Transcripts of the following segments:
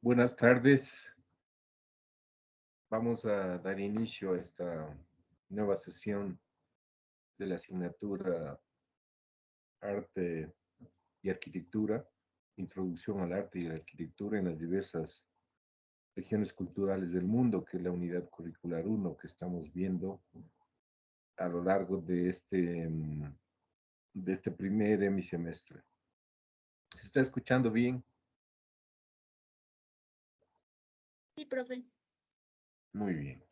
Buenas tardes. Vamos a dar inicio a esta nueva sesión de la asignatura Arte y Arquitectura, Introducción al Arte y la Arquitectura en las diversas regiones culturales del mundo, que es la unidad curricular uno que estamos viendo a lo largo de este primer hemisemestre. ¿Se está escuchando bien? Sí, profe. Muy bien.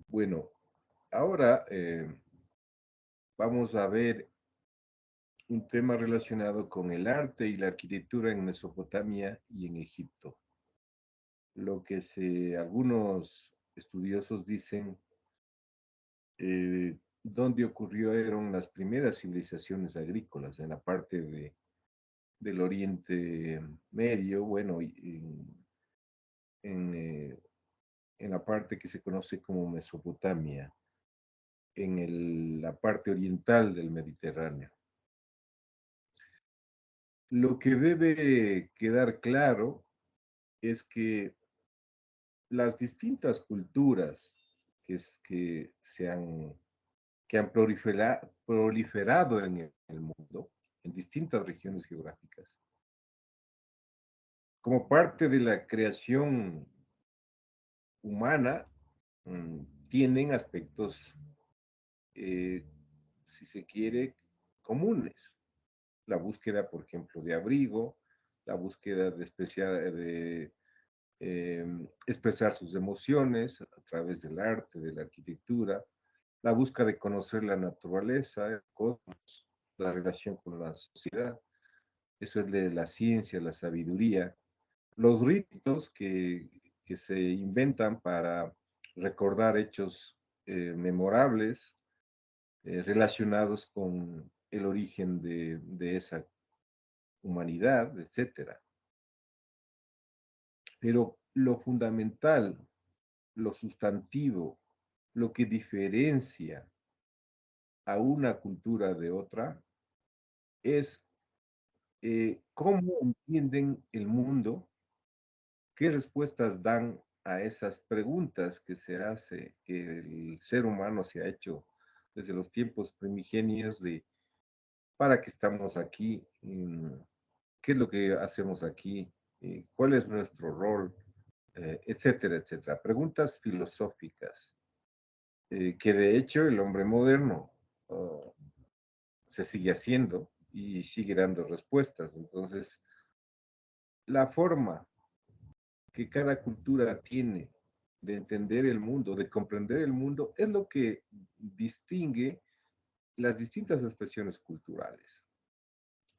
Bueno, ahora vamos a ver un tema relacionado con el arte y la arquitectura en Mesopotamia y en Egipto. Lo que algunos estudiosos dicen, donde ocurrieron las primeras civilizaciones agrícolas, en la parte del Oriente Medio, bueno, y en, eh, en la parte que se conoce como Mesopotamia, en la parte oriental del Mediterráneo. Lo que debe quedar claro es que las distintas culturas que que han proliferado en el mundo, en distintas regiones geográficas, como parte de la creación humana, tienen aspectos, eh, si se quiere, comunes. La búsqueda, por ejemplo, de abrigo, la búsqueda de expresar sus emociones a través del arte, de la arquitectura, la búsqueda de conocer la naturaleza, el cosmos, la relación con la sociedad, eso es de la ciencia, la sabiduría, los ritos que se inventan para recordar hechos memorables relacionados con el origen de esa humanidad, etcétera. Pero lo fundamental, lo sustantivo, lo que diferencia a una cultura de otra es cómo entienden el mundo, qué respuestas dan a esas preguntas que se hace, que el ser humano se ha hecho desde los tiempos primigenios de para qué estamos aquí, qué es lo que hacemos aquí, cuál es nuestro rol, etcétera, etcétera. Preguntas filosóficas que de hecho el hombre moderno uh, se sigue haciendo y sigue dando respuestas. Entonces, la forma que cada cultura tiene de entender el mundo, de comprender el mundo, es lo que distingue las distintas expresiones culturales.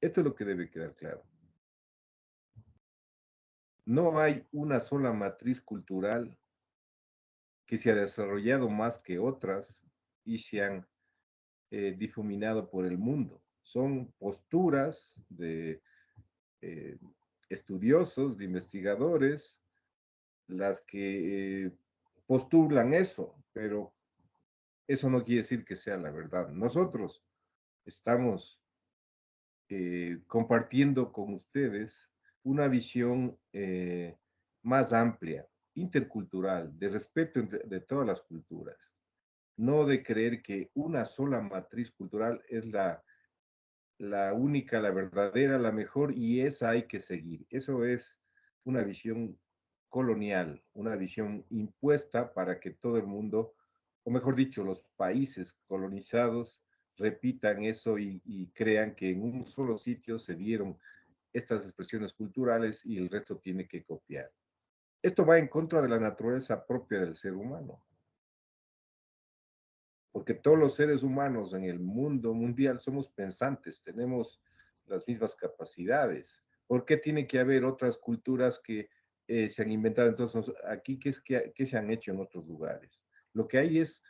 Esto es lo que debe quedar claro. No hay una sola matriz cultural que se ha desarrollado más que otras y se han difuminado por el mundo. Son posturas de eh, estudiosos, de investigadores, las que postulan eso, pero eso no quiere decir que sea la verdad. Nosotros estamos compartiendo con ustedes una visión más amplia, intercultural, de respeto de todas las culturas, no de creer que una sola matriz cultural es la única, la verdadera, la mejor y esa hay que seguir. Eso es una visión colonial, una visión impuesta para que todo el mundo, o mejor dicho, los países colonizados repitan eso y crean que en un solo sitio se dieron estas expresiones culturales y el resto tiene que copiar. Esto va en contra de la naturaleza propia del ser humano, porque todos los seres humanos en el mundo mundial somos pensantes, tenemos las mismas capacidades. ¿Por qué tiene que haber otras culturas que se han inventado? Entonces, aquí, ¿qué se han hecho en otros lugares? Lo que hay es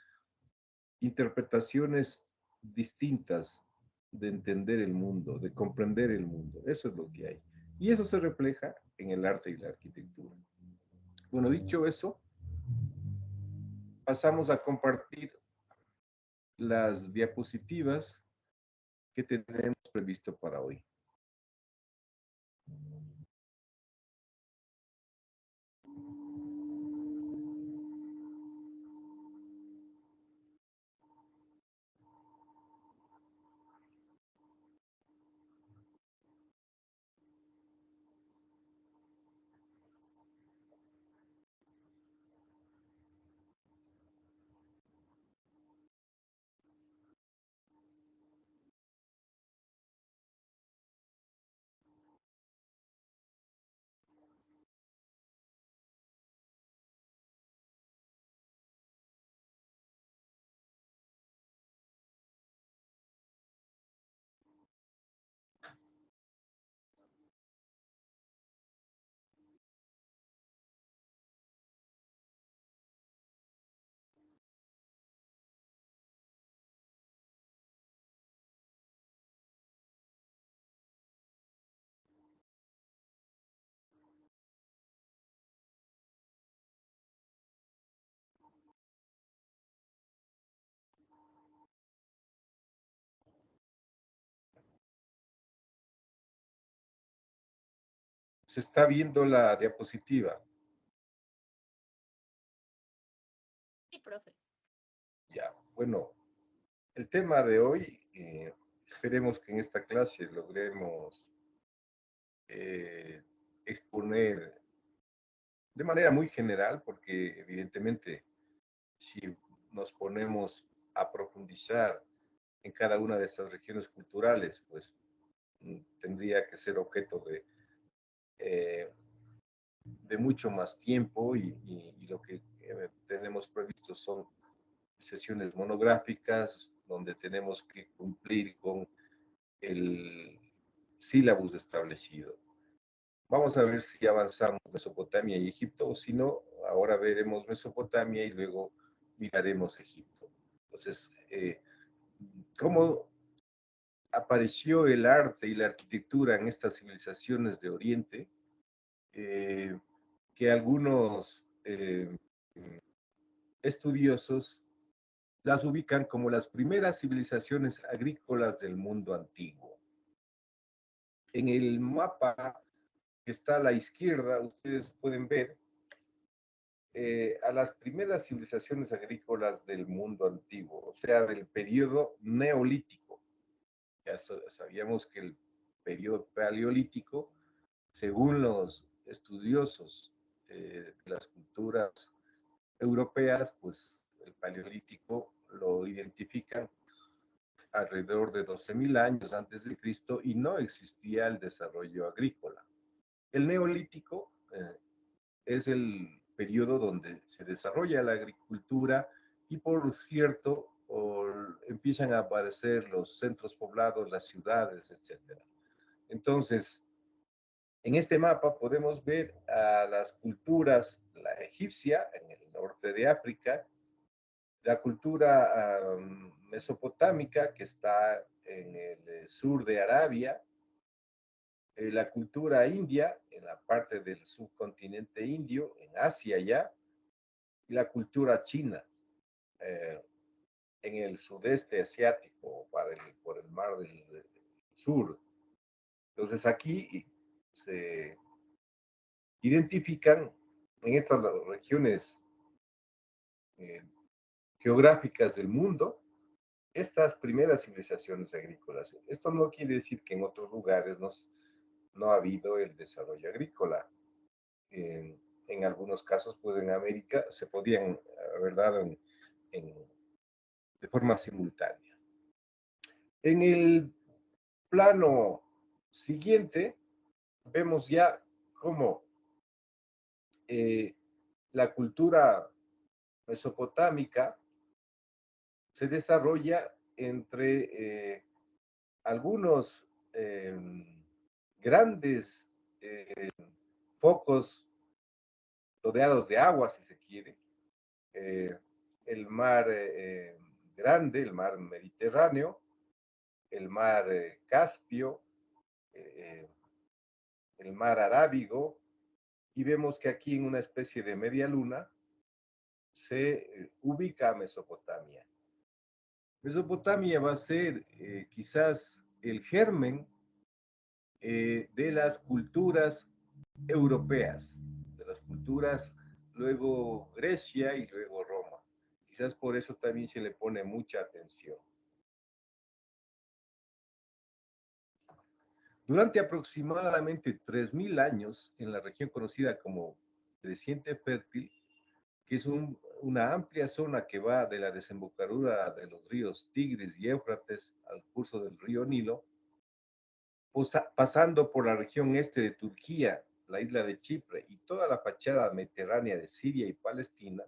interpretaciones distintas de entender el mundo, de comprender el mundo. Eso es lo que hay. Y eso se refleja en el arte y la arquitectura. Bueno, dicho eso, pasamos a compartir las diapositivas que tenemos previsto para hoy. Se está viendo la diapositiva. Sí, profe. Ya, bueno, el tema de hoy, esperemos que en esta clase logremos exponer de manera muy general, porque evidentemente si nos ponemos a profundizar en cada una de estas regiones culturales, pues tendría que ser objeto eh, de mucho más tiempo y lo que tenemos previsto son sesiones monográficas donde tenemos que cumplir con el sílabus establecido. Vamos a ver si avanzamos Mesopotamia y Egipto, o si no, ahora veremos Mesopotamia y luego miraremos Egipto. Entonces, ¿cómo apareció el arte y la arquitectura en estas civilizaciones de Oriente? Que algunos estudiosos las ubican como las primeras civilizaciones agrícolas del mundo antiguo. En el mapa que está a la izquierda, ustedes pueden ver a las primeras civilizaciones agrícolas del mundo antiguo, o sea, del periodo neolítico. Ya sabíamos que el periodo paleolítico, según los estudiosos de las culturas europeas, pues el paleolítico lo identifican alrededor de 12.000 años antes de Cristo y no existía el desarrollo agrícola. El neolítico es el periodo donde se desarrolla la agricultura y por cierto empiezan a aparecer los centros poblados, las ciudades, etcétera. Entonces, en este mapa podemos ver a las culturas, la egipcia en el norte de África, la cultura mesopotámica que está en el sur de Arabia, la cultura india en la parte del subcontinente indio, en Asia ya, y la cultura china eh, en el sudeste asiático, por el mar del sur. Entonces aquí se identifican en estas regiones eh, geográficas del mundo estas primeras civilizaciones agrícolas. Esto no quiere decir que en otros lugares no ha habido el desarrollo agrícola. En algunos casos, pues en América se podían haber dado en, de forma simultánea. En el plano siguiente, vemos ya cómo la cultura mesopotámica se desarrolla entre algunos grandes focos rodeados de agua, si se quiere. Eh, el mar grande, el mar Mediterráneo, el mar Caspio, eh, el mar Arábigo, y vemos que aquí en una especie de media luna se ubica Mesopotamia. Mesopotamia va a ser quizás el germen de las culturas europeas, de las culturas luego Grecia y luego Roma. Quizás por eso también se le pone mucha atención. Durante aproximadamente 3.000 años, en la región conocida como Creciente Fértil, que es una amplia zona que va de la desembocadura de los ríos Tigris y Éufrates al curso del río Nilo, pasando por la región este de Turquía, la isla de Chipre y toda la fachada mediterránea de Siria y Palestina,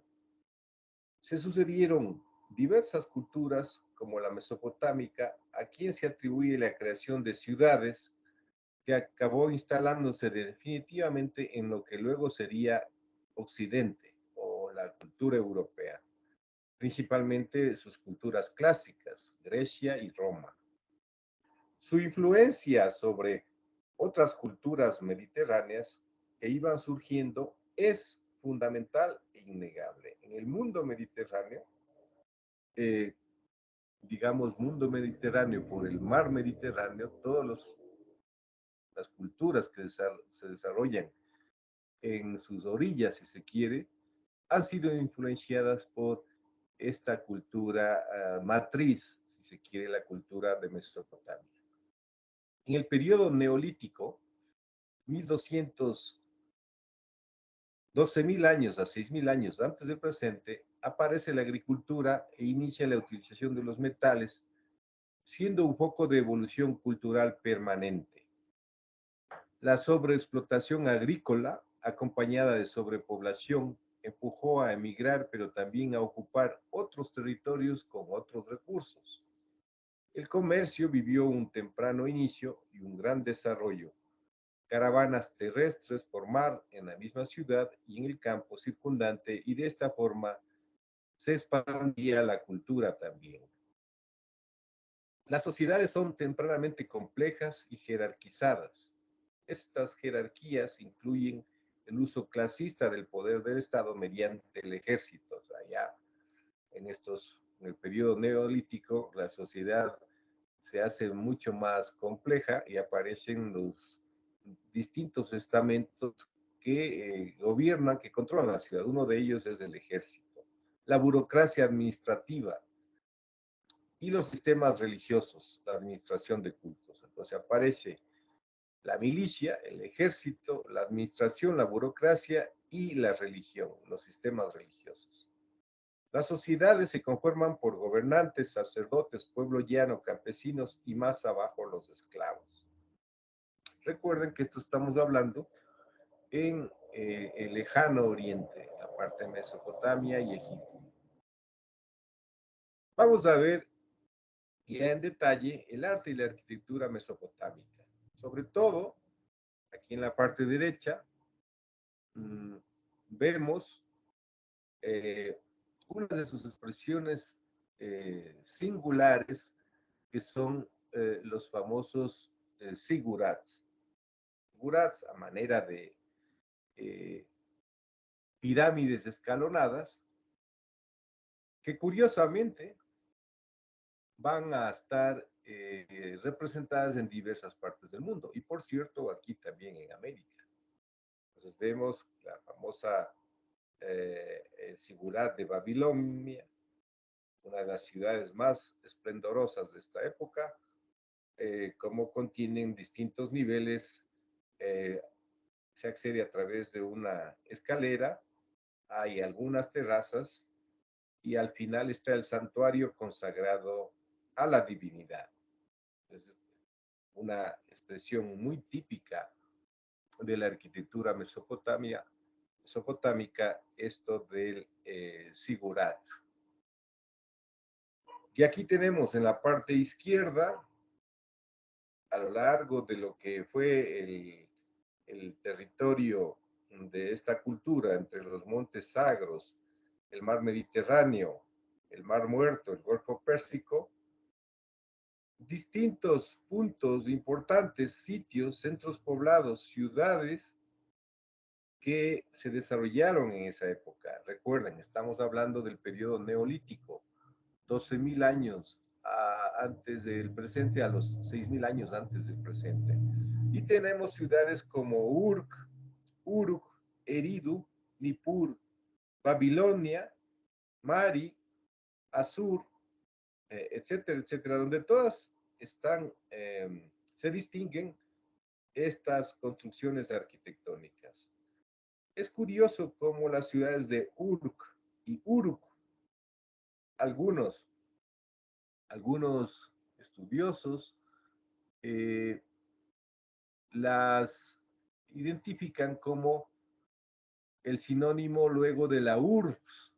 se sucedieron diversas culturas como la mesopotámica, a quien se atribuye la creación de ciudades que acabó instalándose definitivamente en lo que luego sería Occidente o la cultura europea, principalmente sus culturas clásicas, Grecia y Roma. Su influencia sobre otras culturas mediterráneas que iban surgiendo es fundamental e innegable. En el mundo mediterráneo, eh, digamos mundo mediterráneo por el mar Mediterráneo, todos los las culturas que se desarrollan en sus orillas, si se quiere, han sido influenciadas por esta cultura matriz, si se quiere, la cultura de Mesopotamia. En el periodo neolítico, 1200, 12.000 años a 6.000 años antes del presente, aparece la agricultura e inicia la utilización de los metales, siendo un foco de evolución cultural permanente. La sobreexplotación agrícola, acompañada de sobrepoblación, empujó a emigrar, pero también a ocupar otros territorios con otros recursos. El comercio vivió un temprano inicio y un gran desarrollo. Caravanas terrestres por mar en la misma ciudad y en el campo circundante, y de esta forma se expandía la cultura también. Las sociedades son tempranamente complejas y jerarquizadas. Estas jerarquías incluyen el uso clasista del poder del Estado mediante el ejército. O sea, ya en el periodo neolítico, la sociedad se hace mucho más compleja y aparecen los distintos estamentos que gobiernan, que controlan la ciudad. Uno de ellos es el ejército. La burocracia administrativa y los sistemas religiosos, la administración de cultos. Entonces aparece la milicia, el ejército, la administración, la burocracia y la religión, los sistemas religiosos. Las sociedades se conforman por gobernantes, sacerdotes, pueblo llano, campesinos y más abajo los esclavos. Recuerden que esto estamos hablando en el lejano oriente, la parte de Mesopotamia y Egipto. Vamos a ver ya en detalle el arte y la arquitectura mesopotámica. Sobre todo, aquí en la parte derecha, vemos eh, una de sus expresiones singulares, que son los famosos zigurats. Zigurats a manera de eh, pirámides escalonadas, que curiosamente van a estar representadas en diversas partes del mundo, y por cierto aquí también en América. Entonces vemos la famosa Sigurat de Babilonia, una de las ciudades más esplendorosas de esta época, como contienen distintos niveles, eh, se accede a través de una escalera, hay algunas terrazas y al final está el santuario consagrado a la divinidad. Es una expresión muy típica de la arquitectura mesopotámica, esto del zigurat. Y aquí tenemos en la parte izquierda, a lo largo de lo que fue el territorio de esta cultura, entre los montes Sagros, el mar Mediterráneo, el mar Muerto, el Golfo Pérsico, distintos puntos importantes, sitios, centros poblados, ciudades que se desarrollaron en esa época. Recuerden, estamos hablando del periodo neolítico, 12.000 años antes del presente, a los 6.000 años antes del presente. Y tenemos ciudades como Uruk, Uruk, Eridu, Nippur, Babilonia, Mari, Asur, etcétera, etcétera, donde todas se distinguen estas construcciones arquitectónicas. Es curioso cómo las ciudades de Uruk y Uruk, algunos, algunos estudiosos eh, las identifican como el sinónimo luego de la urbs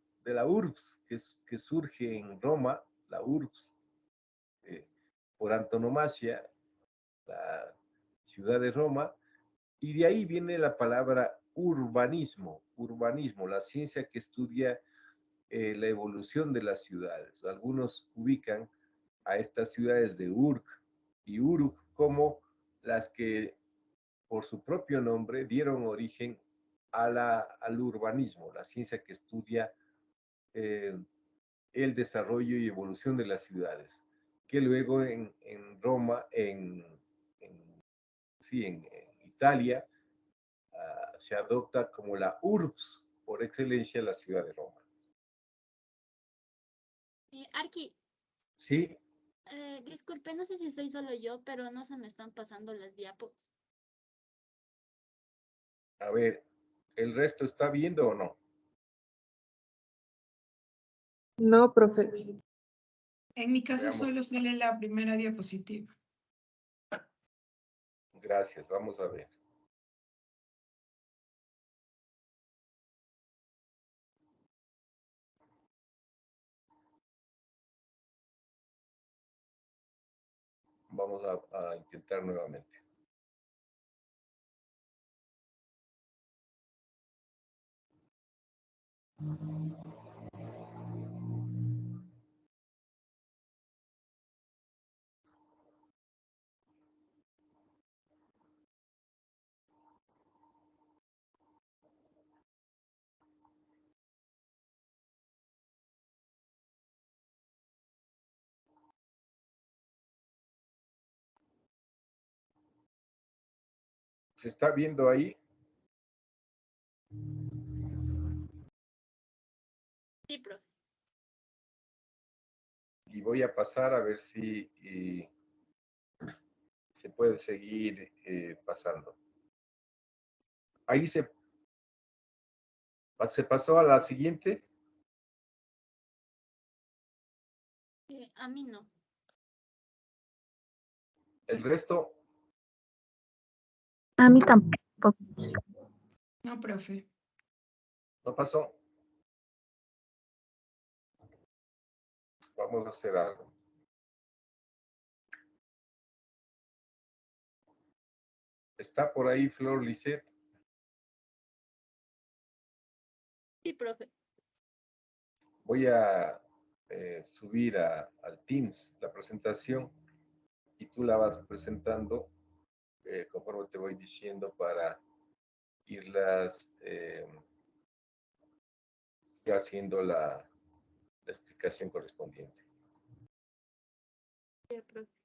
que surge en Roma, la urbs, eh, por antonomasia, la ciudad de Roma, y de ahí viene la palabra urbanismo, urbanismo, la ciencia que estudia la evolución de las ciudades. Algunos ubican a estas ciudades de Urk y Uruk como las que por su propio nombre dieron origen al urbanismo, la ciencia que estudia eh, el desarrollo y evolución de las ciudades, que luego en Roma, en sí, en Italia, se adopta como la urbs por excelencia la ciudad de Roma. Arqui, Sí, disculpe, no sé si soy solo yo, pero no se me están pasando las diapos. a ver, ¿el resto está viendo o no? No, profe. En mi caso Veamos. solo sale la primera diapositiva. Gracias, vamos a ver. Vamos a intentar nuevamente. ¿Se está viendo ahí? Sí, profe. Y voy a pasar a ver si se puede seguir pasando. Ahí se pasó a la siguiente. A mí no. El resto, A mí tampoco. No, profe. no pasó. Vamos a hacer algo. ¿Está por ahí Flor Lisset? Sí, profe. Voy a subir al Teams la presentación y tú la vas presentando conforme te voy diciendo para irlas haciendo la explicación correspondiente. Sí, profe.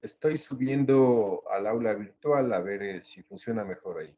Estoy subiendo al aula virtual a ver si funciona mejor ahí.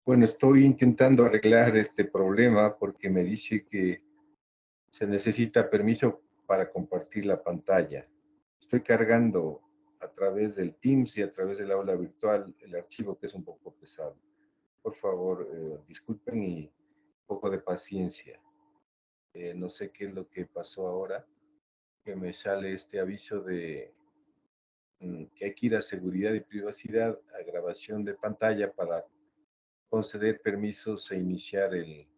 Bueno, estoy intentando arreglar este problema porque me dice que se necesita permiso para compartir la pantalla. Estoy cargando a través del Teams y a través del aula virtual el archivo, que es un poco pesado. Por favor, disculpen y un poco de paciencia. No sé qué es lo que pasó ahora, que me sale este aviso de que hay que ir a seguridad y privacidad, a grabación de pantalla para conceder permisos e iniciar el-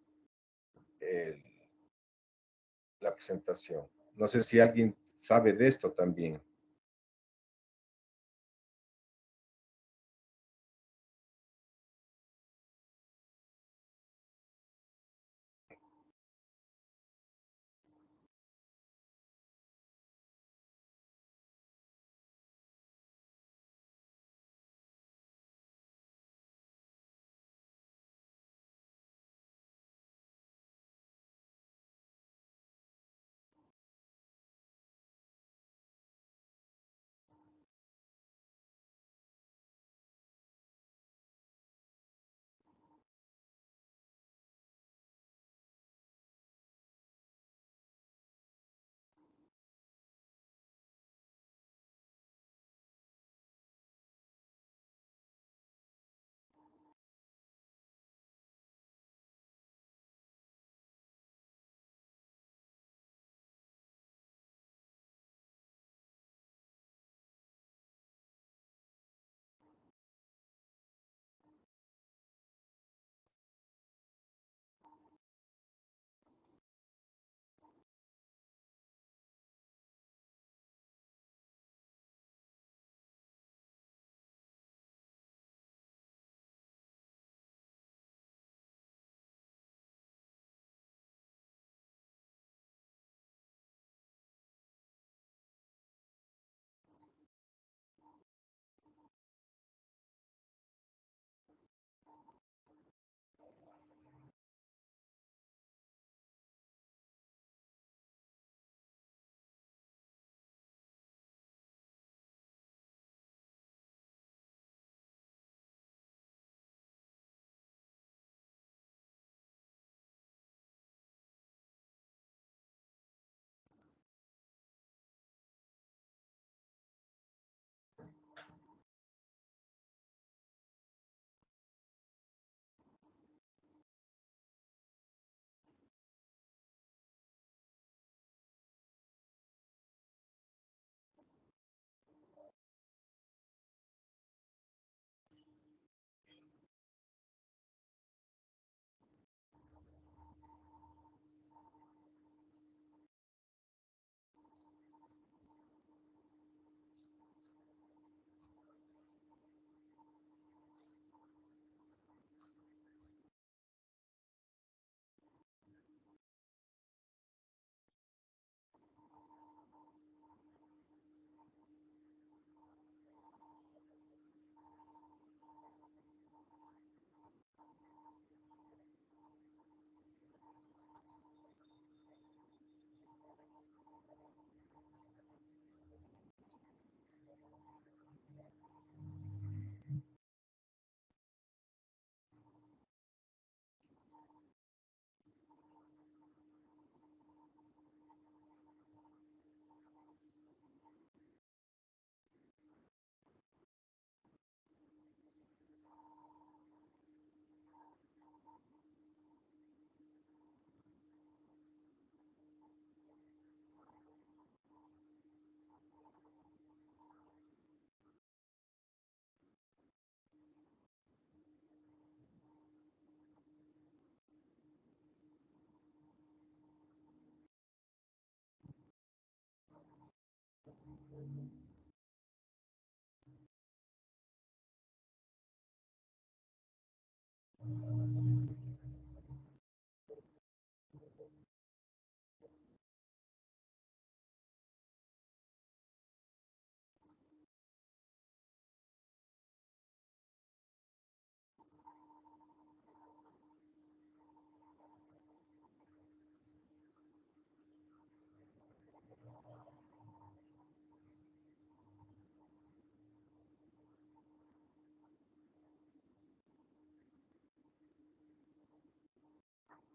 la presentación. No sé si alguien sabe de esto también.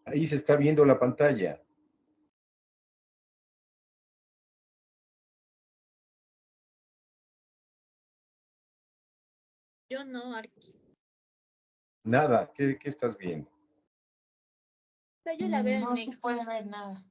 Ahí se está viendo la pantalla. Yo no, Arqui. Nada, ¿qué estás viendo? O sea, yo la veo en No se negro. puede ver nada.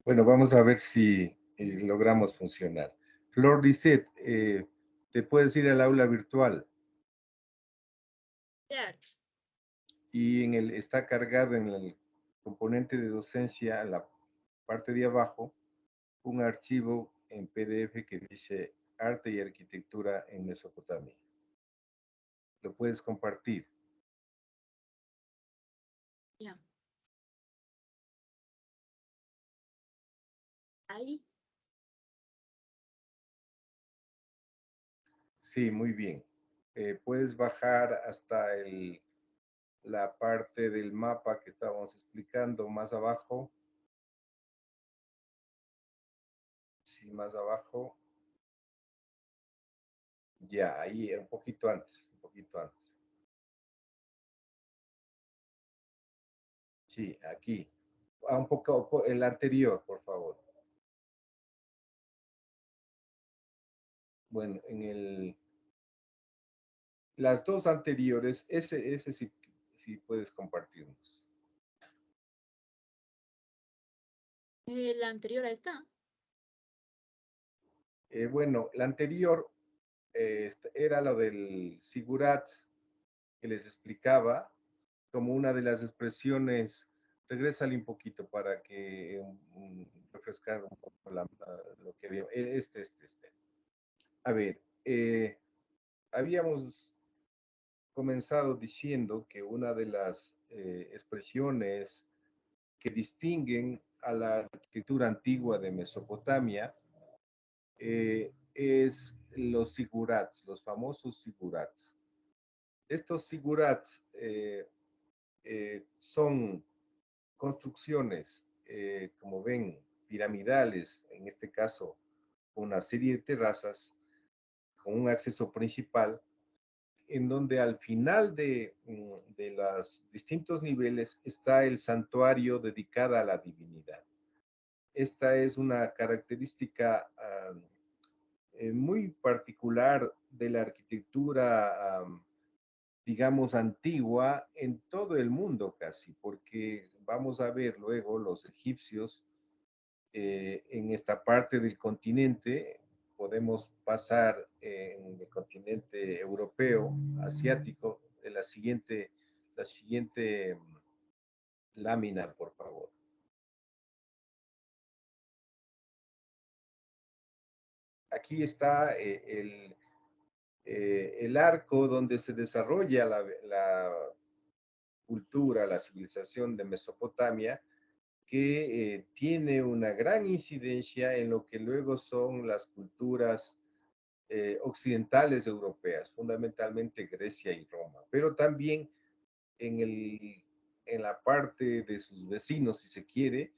Bueno, vamos a ver si logramos funcionar. Flor Lisset, te puedes ir al aula virtual Claro. y está cargado en el componente de docencia, en la parte de abajo, un archivo en PDF que dice Arte y Arquitectura en Mesopotamia. Lo puedes compartir. Ya. Ahí. Sí, muy bien. Puedes bajar hasta la parte del mapa que estábamos explicando más abajo. Sí, más abajo. Ya, ahí, un poquito antes, un poquito antes. Sí, aquí. Un poco, el anterior, por favor. Bueno, las dos anteriores, ese sí, sí puedes compartirnos. La anterior a esta. Bueno, la anterior era lo del sigurat que les explicaba como una de las expresiones. Regrésale un poquito para que refrescar un poco lo que había. Este. A ver, habíamos comenzado diciendo que una de las expresiones que distinguen a la arquitectura antigua de Mesopotamia es los sigurats, los famosos sigurats. Estos sigurats son construcciones, como ven, piramidales, en este caso, una serie de terrazas con un acceso principal, en donde al final de los distintos niveles está el santuario dedicado a la divinidad. Esta es una característica muy particular de la arquitectura, digamos, antigua en todo el mundo casi, porque vamos a ver luego los egipcios en esta parte del continente, podemos pasar en el continente europeo, asiático, de la siguiente lámina, por favor. Aquí está el arco donde se desarrolla la cultura, la civilización de Mesopotamia, que tiene una gran incidencia en lo que luego son las culturas occidentales europeas, fundamentalmente Grecia y Roma, pero también en, en la parte de sus vecinos, si se quiere,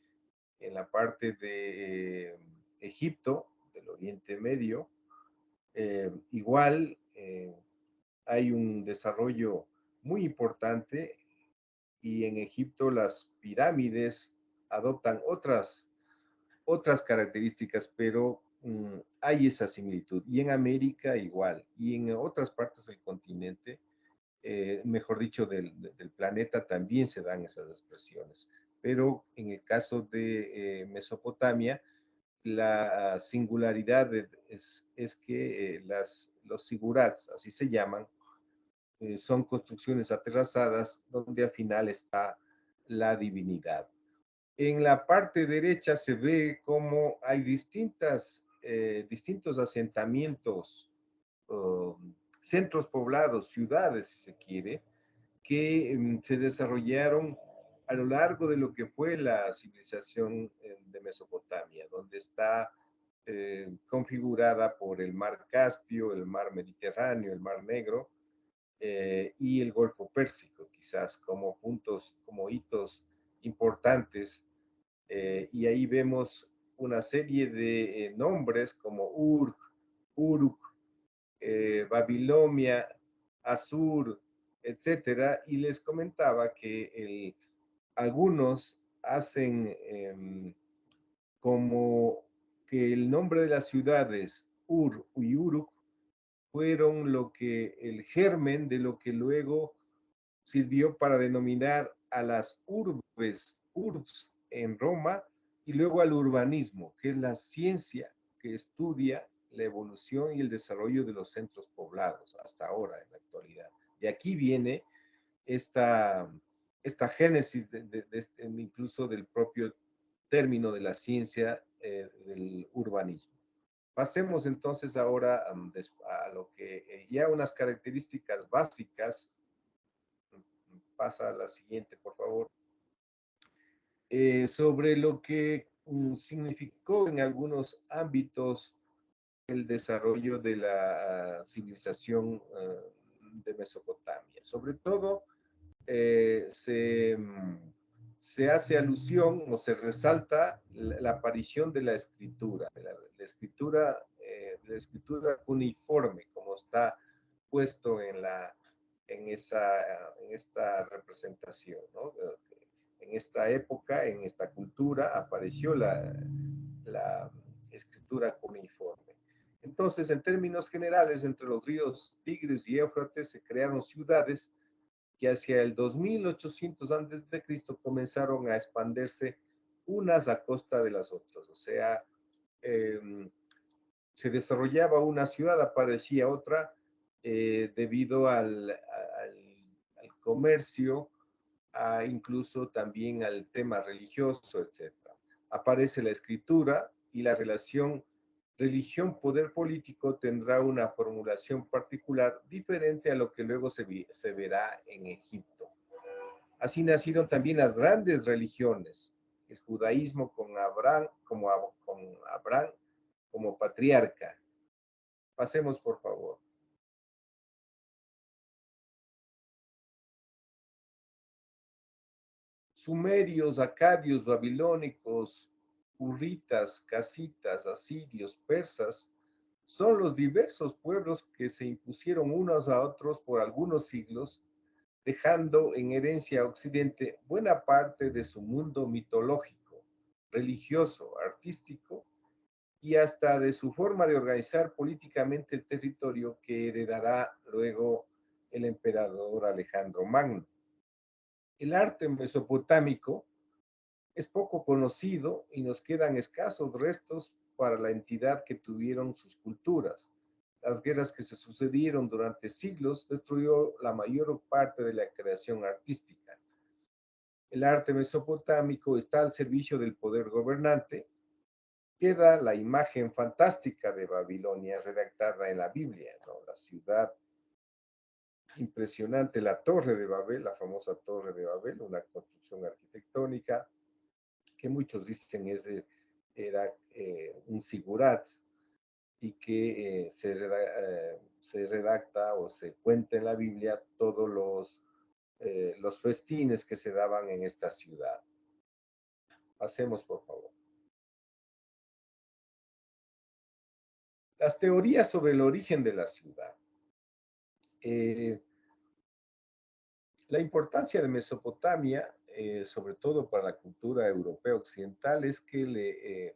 en la parte de Egipto, del Oriente Medio, igual hay un desarrollo muy importante y en Egipto las pirámides adoptan otras características, pero hay esa similitud. Y en América igual, y en otras partes del continente, mejor dicho, del planeta también se dan esas expresiones. Pero en el caso de Mesopotamia, la singularidad es que los sigurats, así se llaman, son construcciones aterrazadas donde al final está la divinidad. En la parte derecha se ve cómo hay distintos asentamientos, centros poblados, ciudades, si se quiere, que se desarrollaron a lo largo de lo que fue la civilización de Mesopotamia, donde está configurada por el mar Caspio, el mar Mediterráneo, el mar Negro y el Golfo Pérsico, quizás como puntos, como hitos importantes. Y ahí vemos una serie de nombres como Urk, Uruk, Babilonia, Asur, etcétera, y les comentaba que algunos hacen como que el nombre de las ciudades Ur y Uruk fueron el germen de lo que luego sirvió para denominar a las urbes en Roma y luego al urbanismo, que es la ciencia que estudia la evolución y el desarrollo de los centros poblados hasta ahora, en la actualidad. De aquí viene esta, esta génesis incluso del propio término de la ciencia del urbanismo. Pasemos entonces ahora a lo que ya unas características básicas. Pasa a la siguiente, por favor. Sobre lo que significó en algunos ámbitos el desarrollo de la civilización de Mesopotamia. Sobre todo, se hace alusión o se resalta la aparición de la escritura, la escritura uniforme, como está puesto en esta representación, ¿no? En esta época, en esta cultura, apareció la escritura uniforme. Entonces, en términos generales, entre los ríos Tigris y Éufrates se crearon ciudades que hacia el 2800 antes de Cristo comenzaron a expandirse unas a costa de las otras. O sea, se desarrollaba una ciudad, aparecía otra, debido al comercio, incluso también al tema religioso, etcétera. Aparece la escritura y la relación religión-poder político tendrá una formulación particular diferente a lo que luego se verá en Egipto. Así nacieron también las grandes religiones, el judaísmo con Abraham como patriarca. Pasemos, por favor. Sumerios, acadios, babilónicos, hurritas, casitas, asirios, persas, son los diversos pueblos que se impusieron unos a otros por algunos siglos, dejando en herencia a Occidente buena parte de su mundo mitológico, religioso, artístico y hasta de su forma de organizar políticamente el territorio que heredará luego el emperador Alejandro Magno. El arte mesopotámico es poco conocido y nos quedan escasos restos para la entidad que tuvieron sus culturas. Las guerras que se sucedieron durante siglos destruyó la mayor parte de la creación artística. El arte mesopotámico está al servicio del poder gobernante. Queda la imagen fantástica de Babilonia redactada en la Biblia, ¿no? La ciudad impresionante, la Torre de Babel, la famosa Torre de Babel, una construcción arquitectónica que muchos dicen era un sigurat y que se redacta o se cuenta en la Biblia todos los festines que se daban en esta ciudad. Pasemos, por favor. Las teorías sobre el origen de la ciudad. La importancia de Mesopotamia, sobre todo para la cultura europea occidental, es que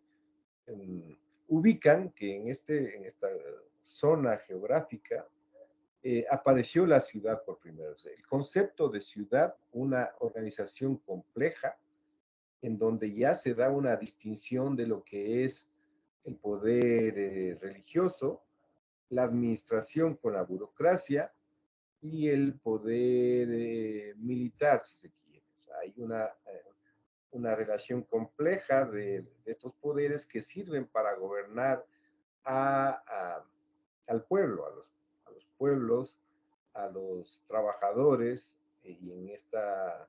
ubican que en esta zona geográfica apareció la ciudad por primera vez. El concepto de ciudad, una organización compleja en donde ya se da una distinción de lo que es el poder religioso, la administración con la burocracia y el poder militar, si se quiere. O sea, hay una relación compleja de estos poderes que sirven para gobernar al pueblo, a los pueblos, a los trabajadores, y en esta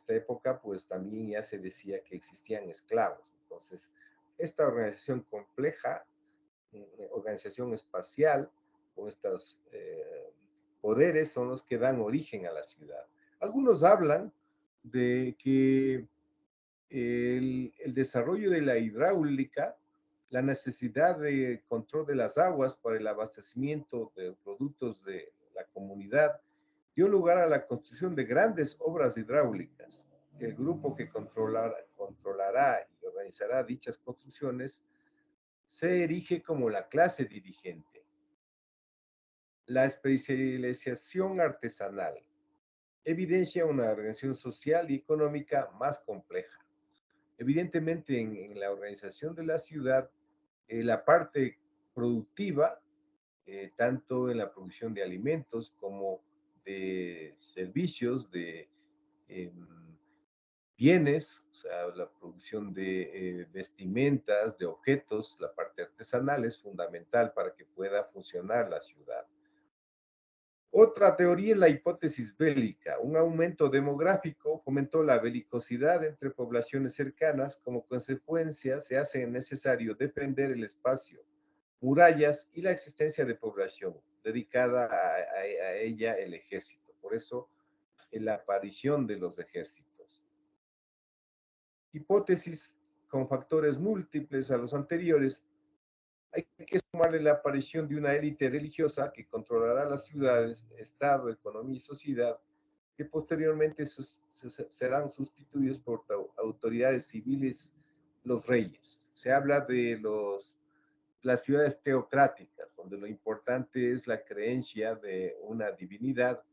época pues también ya se decía que existían esclavos. Entonces, esta organización compleja, organización espacial, con estos poderes son los que dan origen a la ciudad. Algunos hablan de que el desarrollo de la hidráulica, la necesidad de control de las aguas para el abastecimiento de productos de la comunidad, dio lugar a la construcción de grandes obras hidráulicas. El grupo que controlará y organizará dichas construcciones se erige como la clase dirigente. La especialización artesanal evidencia una organización social y económica más compleja. Evidentemente, en la organización de la ciudad, la parte productiva, tanto en la producción de alimentos como de servicios, de eh, bienes, o sea, la producción de vestimentas, de objetos, la parte artesanal es fundamental para que pueda funcionar la ciudad. Otra teoría es la hipótesis bélica. Un aumento demográfico fomentó la belicosidad entre poblaciones cercanas. Como consecuencia, se hace necesario defender el espacio, murallas y la existencia de población dedicada a ella el ejército. Por eso, la aparición de los ejércitos. Hipótesis con factores múltiples a los anteriores. Hay que sumarle la aparición de una élite religiosa que controlará las ciudades, Estado, economía y sociedad, que posteriormente serán sustituidos por autoridades civiles, los reyes. Se habla de las ciudades teocráticas, donde lo importante es la creencia de una divinidad,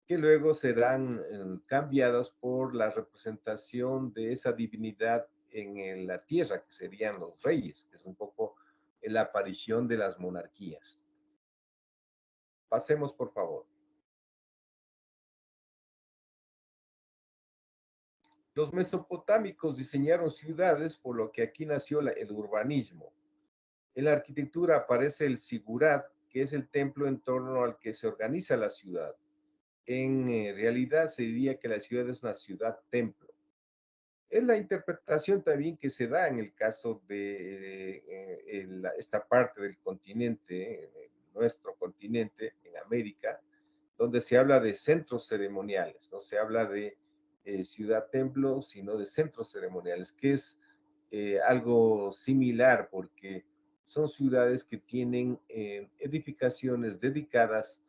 que luego serán cambiados por la representación de esa divinidad en la tierra, que serían los reyes, que es un poco la aparición de las monarquías. Pasemos, por favor. Los mesopotámicos diseñaron ciudades, por lo que aquí nació el urbanismo. En la arquitectura aparece el sigurat, que es el templo en torno al que se organiza la ciudad. En realidad se diría que la ciudad es una ciudad-templo. Es la interpretación también que se da en el caso de esta parte del continente, nuestro continente, en América, donde se habla de centros ceremoniales, no se habla de ciudad-templo, sino de centros ceremoniales, que es algo similar porque son ciudades que tienen edificaciones dedicadas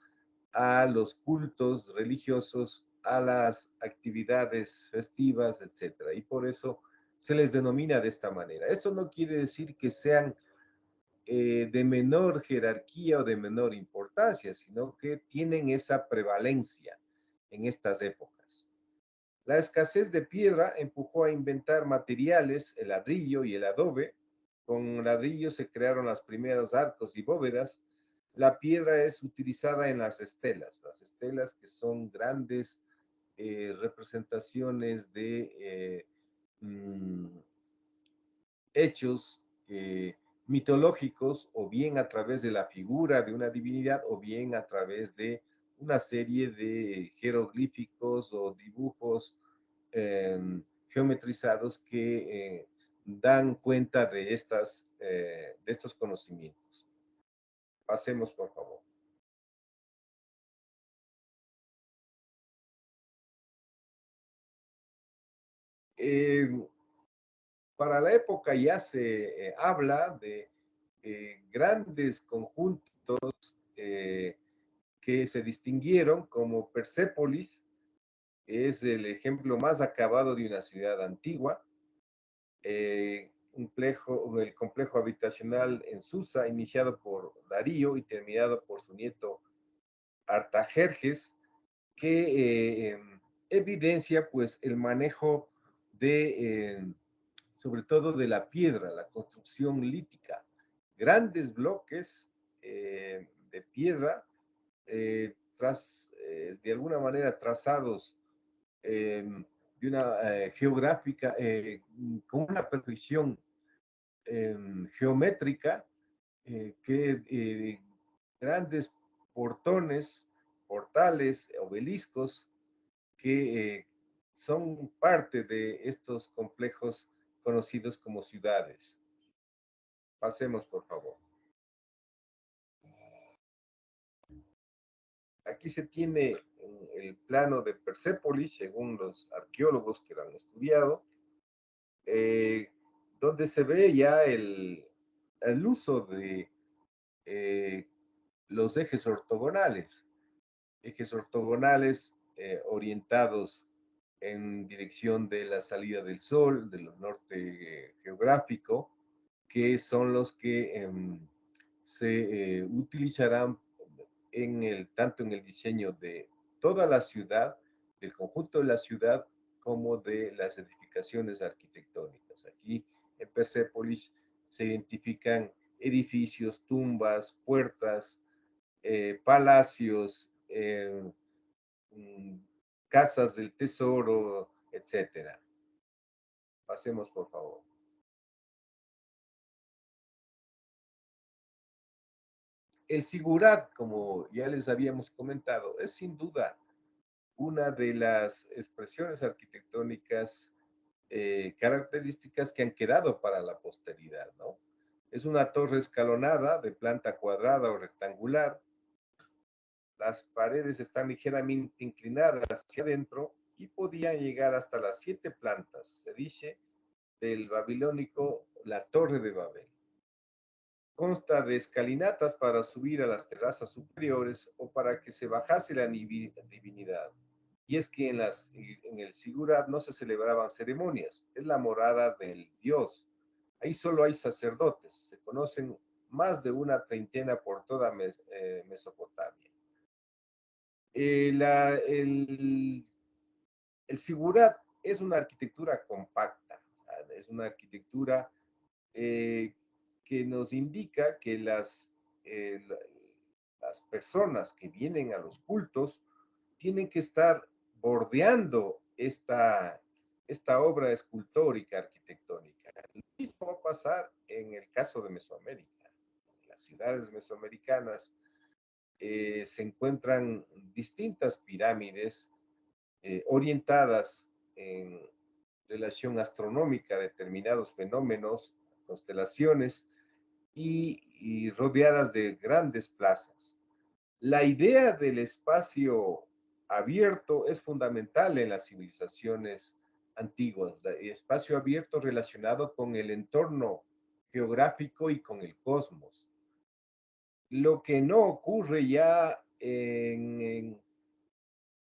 a los cultos religiosos, a las actividades festivas, etcétera. Y por eso se les denomina de esta manera. Esto no quiere decir que sean de menor jerarquía o de menor importancia, sino que tienen esa prevalencia en estas épocas. La escasez de piedra empujó a inventar materiales, el ladrillo y el adobe. Con ladrillo se crearon los primeros arcos y bóvedas. La piedra es utilizada en las estelas que son grandes representaciones de hechos mitológicos, o bien a través de la figura de una divinidad, o bien a través de una serie de jeroglíficos o dibujos geometrizados que dan cuenta de estos conocimientos. Pasemos, por favor. Para la época ya se habla de grandes conjuntos que se distinguieron como Persépolis, es el ejemplo más acabado de una ciudad antigua. El complejo habitacional en Susa, iniciado por Darío y terminado por su nieto Artajerjes, que evidencia pues el manejo de, sobre todo de la piedra, la construcción lítica, grandes bloques de piedra, de alguna manera trazados de una geográfica, con una perfección geométrica, que grandes portales, obeliscos, que son parte de estos complejos conocidos como ciudades. Pasemos, por favor. Aquí se tiene el plano de Persépolis, según los arqueólogos que lo han estudiado, donde se ve ya el uso de los ejes ortogonales orientados en dirección de la salida del sol, del norte geográfico, que son los que se utilizarán tanto en el diseño de toda la ciudad, del conjunto de la ciudad, como de las edificaciones clasificaciones arquitectónicas. Aquí en Persépolis se identifican edificios, tumbas, puertas, palacios, casas del tesoro, etcétera. Pasemos, por favor. El sigurat, como ya les habíamos comentado, es sin duda una de las expresiones arquitectónicas características que han quedado para la posteridad, ¿no? Es una torre escalonada de planta cuadrada o rectangular. Las paredes están ligeramente inclinadas hacia adentro y podían llegar hasta las 7 plantas. Se dice del babilónico la Torre de Babel. Consta de escalinatas para subir a las terrazas superiores o para que se bajase la divinidad. Y es que en el Sigurat no se celebraban ceremonias, es la morada del dios. Ahí solo hay sacerdotes, se conocen más de una treintena por toda Mesopotamia. El Sigurat es una arquitectura compacta, es una arquitectura que nos indica que las personas que vienen a los cultos tienen que estar bordeando esta obra escultórica, arquitectónica. Lo mismo va a pasar en el caso de Mesoamérica. En las ciudades mesoamericanas se encuentran distintas pirámides orientadas en relación astronómica a determinados fenómenos, constelaciones y rodeadas de grandes plazas. La idea del espacio abierto es fundamental en las civilizaciones antiguas, el espacio abierto relacionado con el entorno geográfico y con el cosmos. Lo que no ocurre ya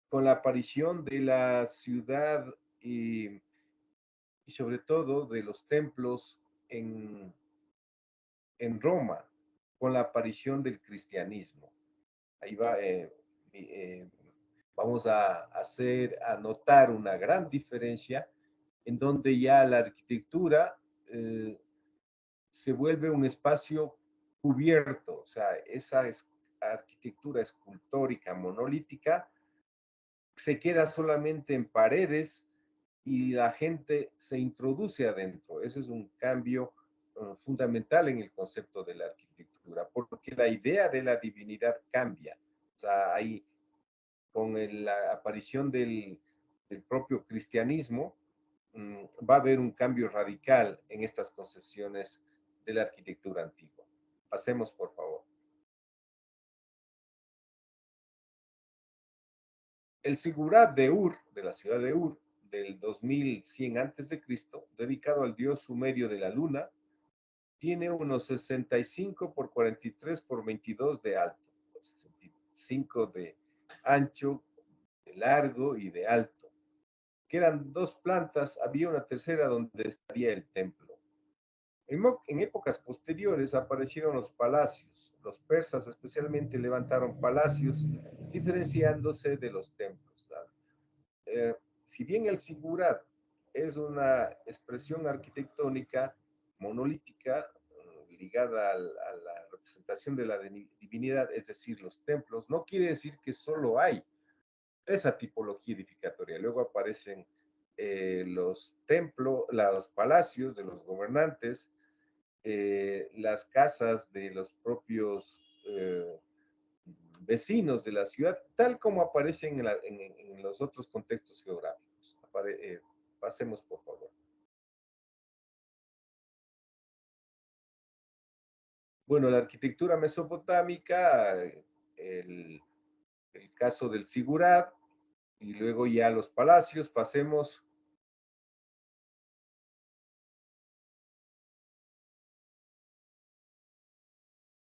con la aparición de la ciudad y sobre todo de los templos en Roma, con la aparición del cristianismo. Ahí va, vamos a notar una gran diferencia en donde ya la arquitectura se vuelve un espacio cubierto, o sea, esa arquitectura escultórica monolítica se queda solamente en paredes y la gente se introduce adentro. Ese es un cambio fundamental en el concepto de la arquitectura, porque la idea de la divinidad cambia. O sea, ahí con la aparición del propio cristianismo, va a haber un cambio radical en estas concepciones de la arquitectura antigua. Pasemos, por favor. El Sigurat de Ur, de la ciudad de Ur, del 2100 a.C., dedicado al dios sumerio de la luna, tiene unos 65 por 43 por 22 de alto, 65 de ancho, de largo y de alto. Quedan 2 plantas, había una tercera donde estaría el templo. En épocas posteriores aparecieron los palacios. Los persas especialmente levantaron palacios diferenciándose de los templos. Si bien el Sigurat es una expresión arquitectónica monolítica ligada a la representación de la divinidad, es decir, los templos, no quiere decir que solo hay esa tipología edificatoria. Luego aparecen los templos, los palacios de los gobernantes, las casas de los propios vecinos de la ciudad, tal como aparecen en los otros contextos geográficos. Pasemos, por favor. Bueno, la arquitectura mesopotámica, el, el caso del Sigurat, y luego ya los palacios. Pasemos.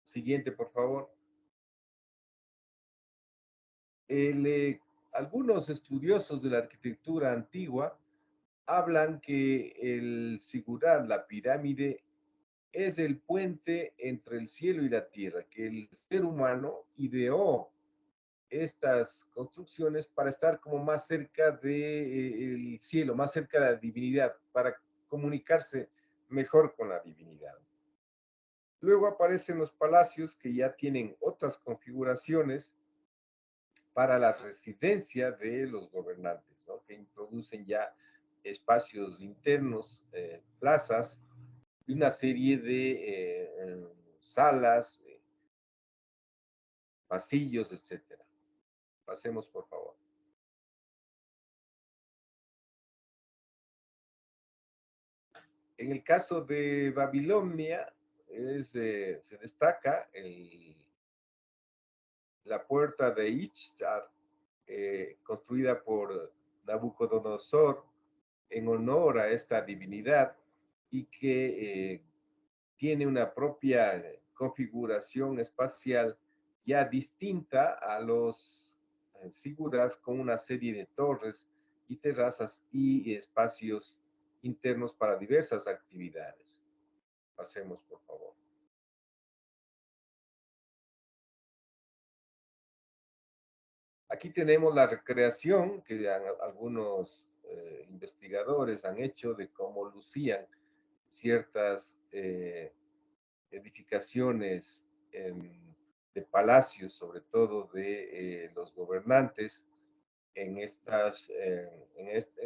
Siguiente, por favor. Algunos estudiosos de la arquitectura antigua hablan que el Sigurat, la pirámide, es el puente entre el cielo y la tierra, que el ser humano ideó estas construcciones para estar como más cerca del cielo, más cerca de la divinidad, para comunicarse mejor con la divinidad. Luego aparecen los palacios que ya tienen otras configuraciones para la residencia de los gobernantes, ¿no? Que introducen ya espacios internos, plazas, y una serie de salas, pasillos, etcétera. Pasemos, por favor. En el caso de Babilonia, se destaca la puerta de Ishtar, construida por Nabucodonosor en honor a esta divinidad y que tiene una propia configuración espacial ya distinta a los siguras, con una serie de torres y terrazas y espacios internos para diversas actividades. Pasemos, por favor. Aquí tenemos la recreación que algunos investigadores han hecho de cómo lucían ciertas edificaciones de palacios, sobre todo de los gobernantes, en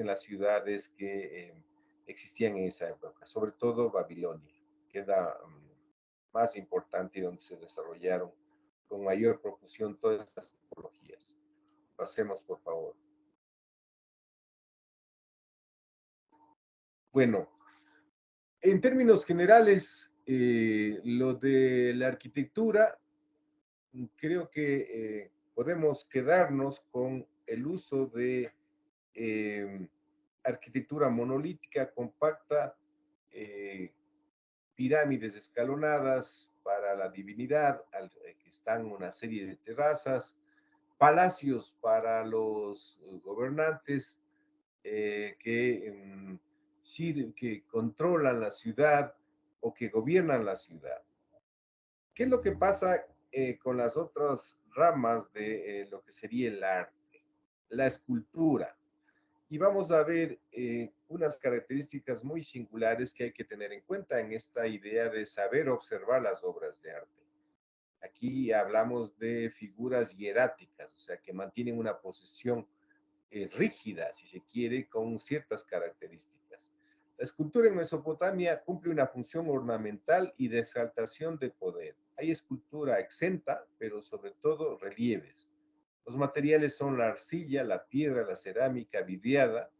las ciudades que existían en esa época, sobre todo Babilonia, que era más importante y donde se desarrollaron con mayor profusión todas estas tecnologías. Pasemos, por favor. Bueno, en términos generales, lo de la arquitectura, creo que podemos quedarnos con el uso de arquitectura monolítica, compacta, pirámides escalonadas para la divinidad, que están una serie de terrazas, palacios para los gobernantes que controlan la ciudad o que gobiernan la ciudad. ¿Qué es lo que pasa con las otras ramas de lo que sería el arte? La escultura. Y vamos a ver unas características muy singulares que hay que tener en cuenta en esta idea de saber observar las obras de arte. Aquí hablamos de figuras hieráticas, o sea, que mantienen una posición rígida, si se quiere, con ciertas características. La escultura en Mesopotamia cumple una función ornamental y de exaltación de poder. Hay escultura exenta, pero sobre todo relieves. Los materiales son la arcilla, la piedra, la cerámica vidriada,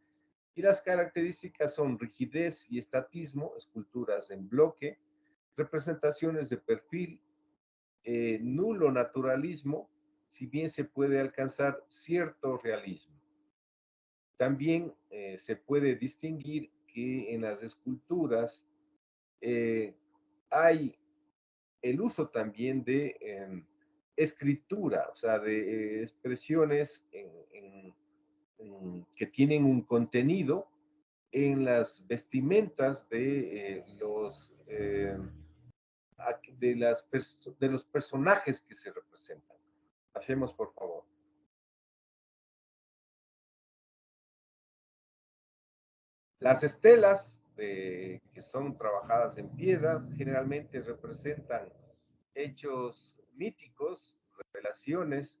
y las características son rigidez y estatismo, esculturas en bloque, representaciones de perfil, nulo naturalismo, si bien se puede alcanzar cierto realismo. También se puede distinguir que en las esculturas hay el uso también de escritura, o sea, de expresiones que tienen un contenido en las vestimentas de los personajes que se representan. Hacemos, por favor. Las estelas que son trabajadas en piedra generalmente representan hechos míticos, revelaciones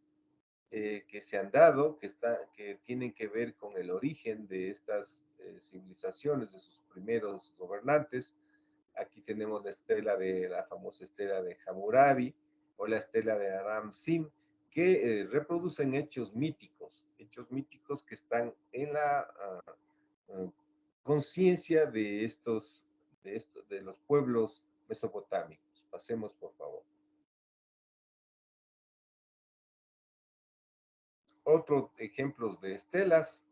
que se han dado, que tienen que ver con el origen de estas civilizaciones, de sus primeros gobernantes. Aquí tenemos la famosa estela de Hammurabi o la estela de Aram-Sim, que reproducen hechos míticos que están en la conciencia de los pueblos mesopotámicos. Pasemos, por favor. Otros ejemplos de estelas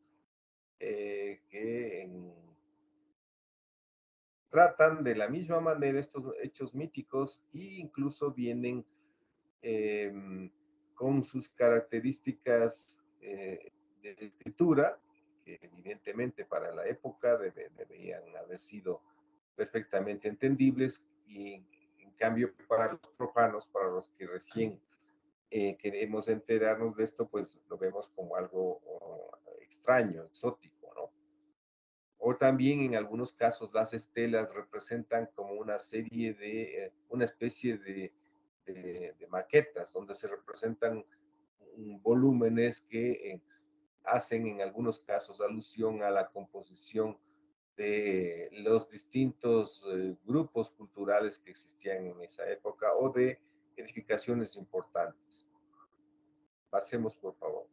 tratan de la misma manera estos hechos míticos e incluso vienen con sus características de escritura, que evidentemente para la época deberían haber sido perfectamente entendibles, y en cambio para los profanos, para los que recién queremos enterarnos de esto, pues lo vemos como algo extraño, exótico, ¿no? O también en algunos casos las estelas representan como una serie de, una especie de maquetas, donde se representan volúmenes que hacen en algunos casos alusión a la composición de los distintos grupos culturales que existían en esa época o de edificaciones importantes. Pasemos, por favor.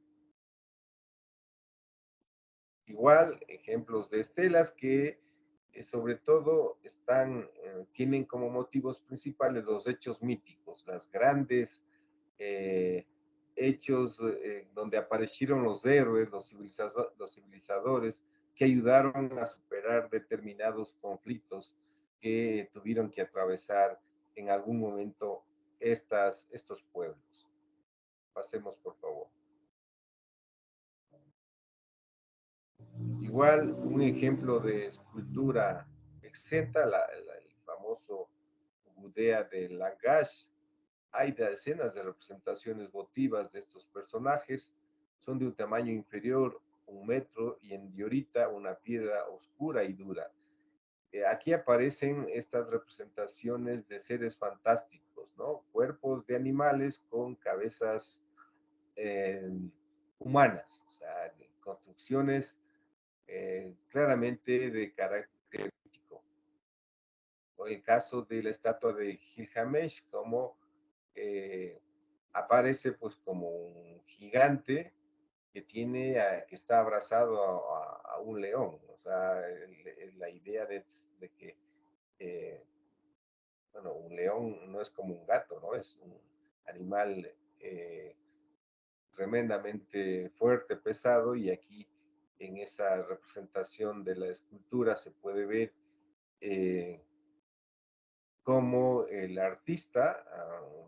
Igual, ejemplos de estelas que sobre todo tienen como motivos principales los hechos míticos, las grandes hechos donde aparecieron los héroes, los civilizadores que ayudaron a superar determinados conflictos que tuvieron que atravesar en algún momento estos pueblos. Pasemos, por favor. Igual, un ejemplo de escultura exenta, el famoso Gudea de Lagash. Hay decenas de representaciones votivas de estos personajes. Son de un tamaño inferior, 1 metro, y en diorita una piedra oscura y dura. Aquí aparecen estas representaciones de seres fantásticos, ¿no? Cuerpos de animales con cabezas humanas, o sea, construcciones claramente de carácter político. O el caso de la estatua de Gilgamesh, como aparece pues como un gigante que está abrazado a un león. O sea, la idea de que, bueno, un león no es como un gato, ¿no? Es un animal tremendamente fuerte, pesado, y aquí en esa representación de la escultura se puede ver cómo el artista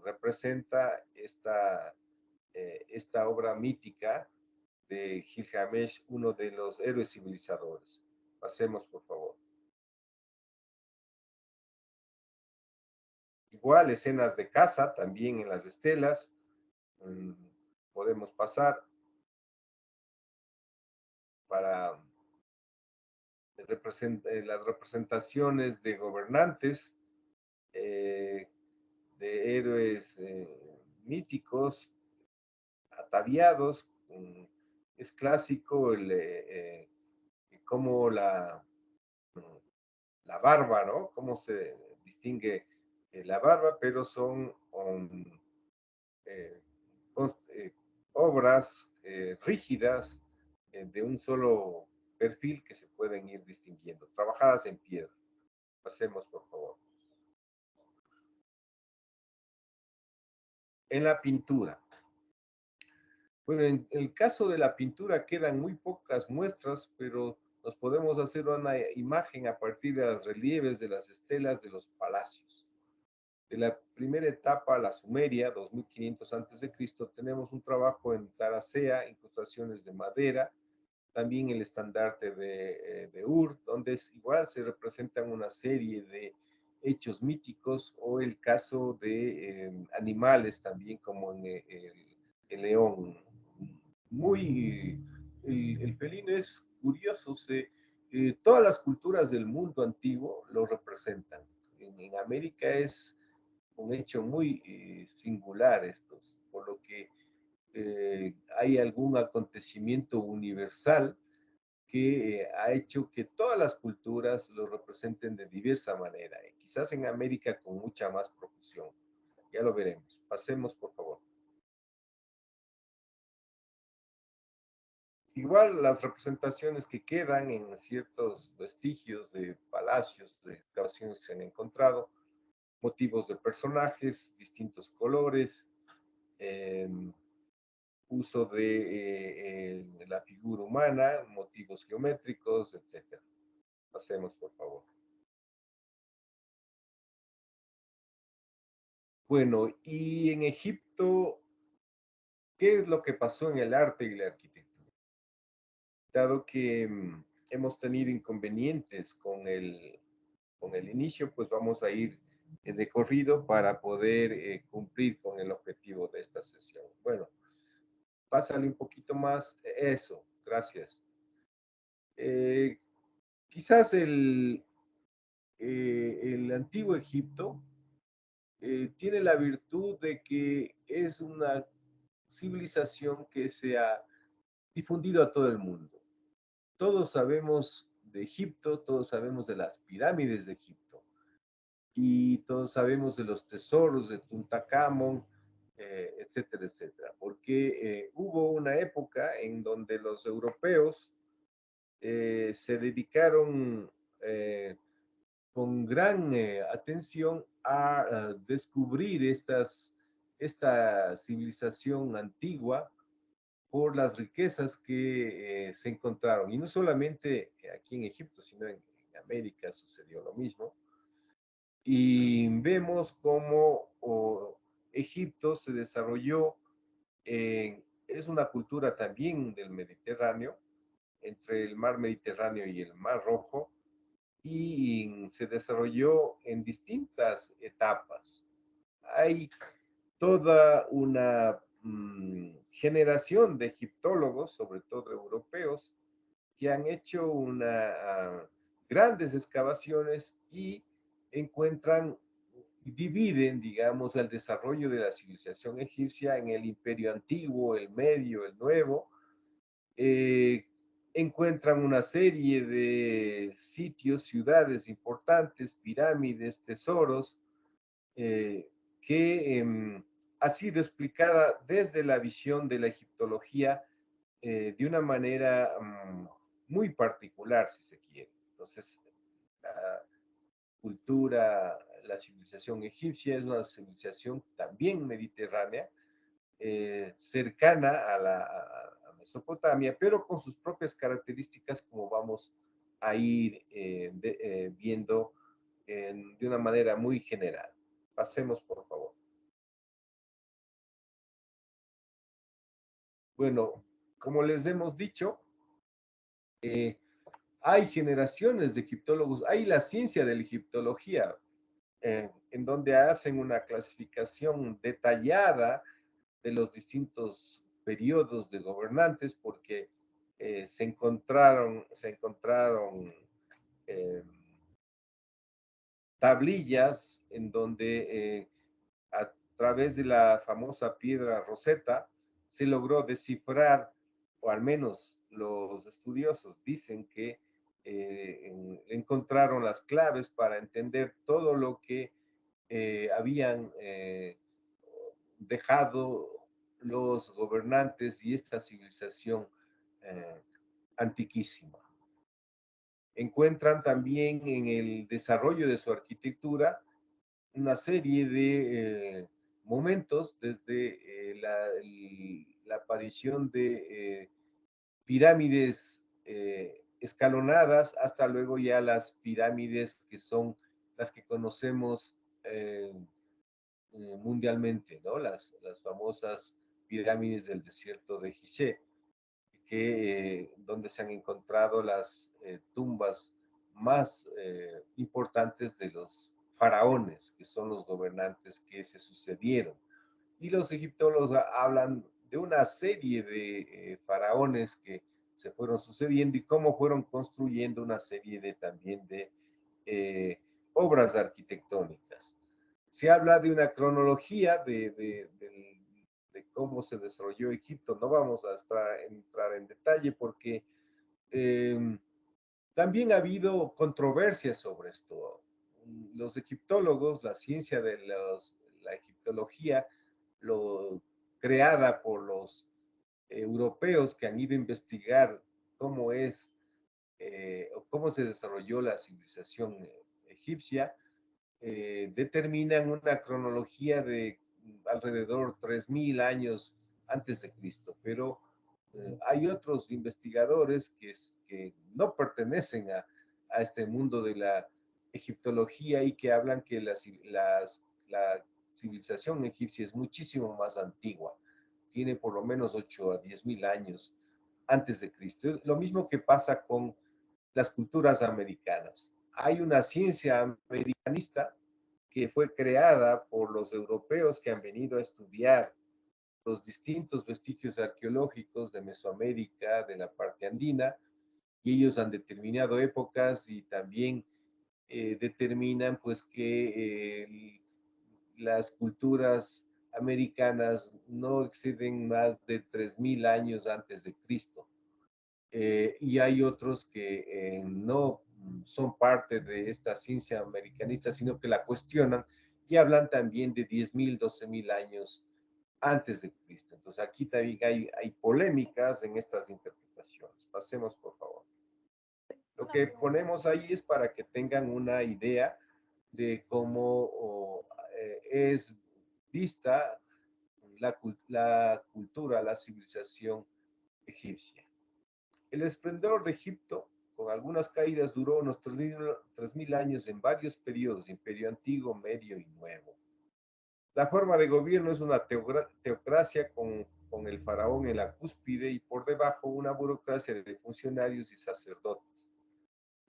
representa esta obra mítica de Gilgamesh, uno de los héroes civilizadores. Pasemos, por favor. Igual, escenas de caza, también en las estelas. Podemos pasar para las representaciones de gobernantes, de héroes míticos, ataviados. Es clásico cómo la barba, ¿no? Cómo se distingue la barba, pero son eh, obras rígidas de un solo perfil que se pueden ir distinguiendo, trabajadas en piedra. Pasemos, por favor. En la pintura. Bueno, en el caso de la pintura quedan muy pocas muestras, pero nos podemos hacer una imagen a partir de los relieves de las estelas de los palacios. De la primera etapa, la Sumeria, 2500 a.C., tenemos un trabajo en taracea, incrustaciones de madera, también el estandarte de Ur, donde igual se representan una serie de hechos míticos, o el caso de animales también, como en el león. El felino es curioso, todas las culturas del mundo antiguo lo representan. En América es un hecho muy singular estos, por lo que hay algún acontecimiento universal que ha hecho que todas las culturas lo representen de diversa manera, quizás en América con mucha más profusión. Ya lo veremos. Pasemos, por favor. Igual las representaciones que quedan en ciertos vestigios de palacios, de excavaciones que se han encontrado, motivos de personajes, distintos colores, uso de la figura humana, motivos geométricos, etc. Pasemos, por favor. Bueno, y en Egipto, ¿qué es lo que pasó en el arte y la arquitectura? Dado que hemos tenido inconvenientes con el inicio, pues vamos a ir de corrido para poder cumplir con el objetivo esta sesión. Bueno, pásale un poquito más. Eso, gracias. Quizás el antiguo Egipto tiene la virtud de que es una civilización que se ha difundido a todo el mundo. Todos sabemos de Egipto, todos sabemos de las pirámides de Egipto y todos sabemos de los tesoros de Tutankamón, etcétera, etcétera, porque hubo una época en donde los europeos se dedicaron con gran atención a descubrir esta civilización antigua por las riquezas que se encontraron. Y no solamente aquí en Egipto, sino en América sucedió lo mismo. Y vemos cómo Egipto se desarrolló, es una cultura también del Mediterráneo, entre el mar Mediterráneo y el mar Rojo, y se desarrolló en distintas etapas. Hay toda una generación de egiptólogos, sobre todo europeos, que han hecho grandes excavaciones y encuentran, dividen, digamos, el desarrollo de la civilización egipcia en el imperio antiguo, el medio, el nuevo. Encuentran una serie de sitios, ciudades importantes, pirámides, tesoros, que ha sido explicada desde la visión de la egiptología de una manera muy particular, si se quiere. Entonces, la cultura, la civilización egipcia es una civilización también mediterránea, cercana a Mesopotamia, pero con sus propias características, como vamos a ir viendo de una manera muy general. Pasemos, por favor. Bueno, como les hemos dicho, hay generaciones de egiptólogos, hay la ciencia de la egiptología, en donde hacen una clasificación detallada de los distintos periodos de gobernantes, porque se encontraron eh, tablillas en donde a través de la famosa piedra Rosetta se logró descifrar, o al menos los estudiosos dicen que encontraron las claves para entender todo lo que habían dejado los gobernantes y esta civilización eh, antiquísima. Encuentran también en el desarrollo de su arquitectura una serie de momentos desde la aparición de pirámides escalonadas hasta luego ya las pirámides que son las que conocemos mundialmente, ¿no? Las famosas pirámides del desierto de Gizeh, donde se han encontrado las tumbas más importantes de los faraones, que son los gobernantes que se sucedieron. Y los egiptólogos hablan de una serie de faraones que se fueron sucediendo y cómo fueron construyendo una serie también de obras arquitectónicas. Se habla de una cronología de cómo se desarrolló Egipto. No vamos a entrar en detalle porque también ha habido controversias sobre esto. Los egiptólogos, la ciencia de la egiptología, creada por los europeos que han ido a investigar cómo es o cómo se desarrolló la civilización egipcia, determinan una cronología de alrededor 3000 años antes de Cristo, pero hay otros investigadores que no pertenecen a este mundo de la egiptología y que hablan que la civilización egipcia es muchísimo más antigua, tiene por lo menos 8 a 10.000 años antes de Cristo. Lo mismo que pasa con las culturas americanas. Hay una ciencia americanista que fue creada por los europeos que han venido a estudiar los distintos vestigios arqueológicos de Mesoamérica, de la parte andina, y ellos han determinado épocas y también determinan pues que las culturas americanas no exceden más de 3000 años antes de Cristo. Y hay otros que no son parte de esta ciencia americanista, sino que la cuestionan y hablan también de 10.000, 12.000 años antes de Cristo. Entonces aquí también hay polémicas en estas interpretaciones. Pasemos, por favor. Lo que ponemos ahí es para que tengan una idea de cómo es vista la cultura, la civilización egipcia. El esplendor de Egipto, con algunas caídas, duró unos 3.000 años en varios periodos, imperio antiguo, medio y nuevo. La forma de gobierno es una teocracia con el faraón en la cúspide y por debajo una burocracia de funcionarios y sacerdotes.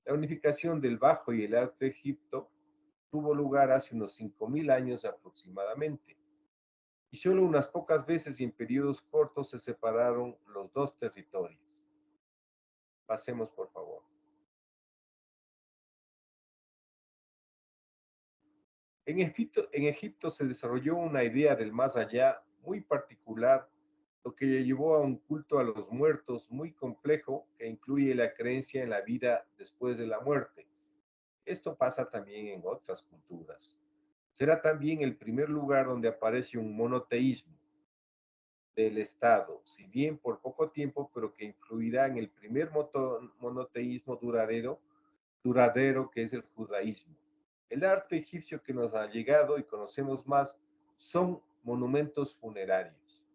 La unificación del Bajo y el Alto Egipto tuvo lugar hace unos 5.000 años aproximadamente, y solo unas pocas veces y en periodos cortos se separaron los dos territorios. Pasemos, por favor. En Egipto se desarrolló una idea del más allá muy particular, lo que llevó a un culto a los muertos muy complejo que incluye la creencia en la vida después de la muerte. Esto pasa también en otras culturas. Será también el primer lugar donde aparece un monoteísmo del Estado, si bien por poco tiempo, pero que influirá en el primer monoteísmo duradero que es el judaísmo. El arte egipcio que nos ha llegado y conocemos más son monumentos funerarios.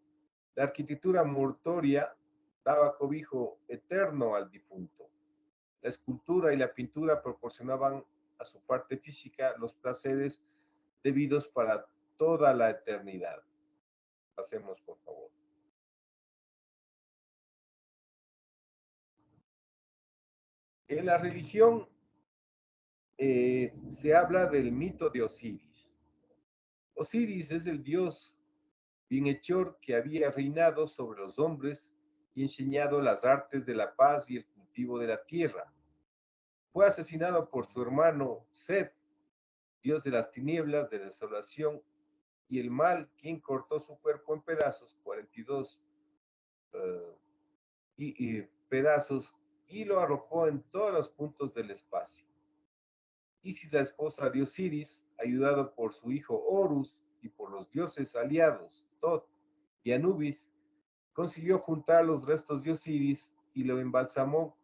La arquitectura mortuoria daba cobijo eterno al difunto. La escultura y la pintura proporcionaban a su parte física los placeres debidos para toda la eternidad. Pasemos, por favor. En la religión se habla del mito de Osiris. Osiris es el dios bienhechor que había reinado sobre los hombres y enseñado las artes de la paz y el cultivo de la tierra. Fue asesinado por su hermano Set, dios de las tinieblas, de la desolación y el mal, quien cortó su cuerpo en pedazos, 42 pedazos, y lo arrojó en todos los puntos del espacio. Isis, la esposa de Osiris, ayudado por su hijo Horus y por los dioses aliados, Tot y Anubis, consiguió juntar los restos de Osiris y lo embalsamó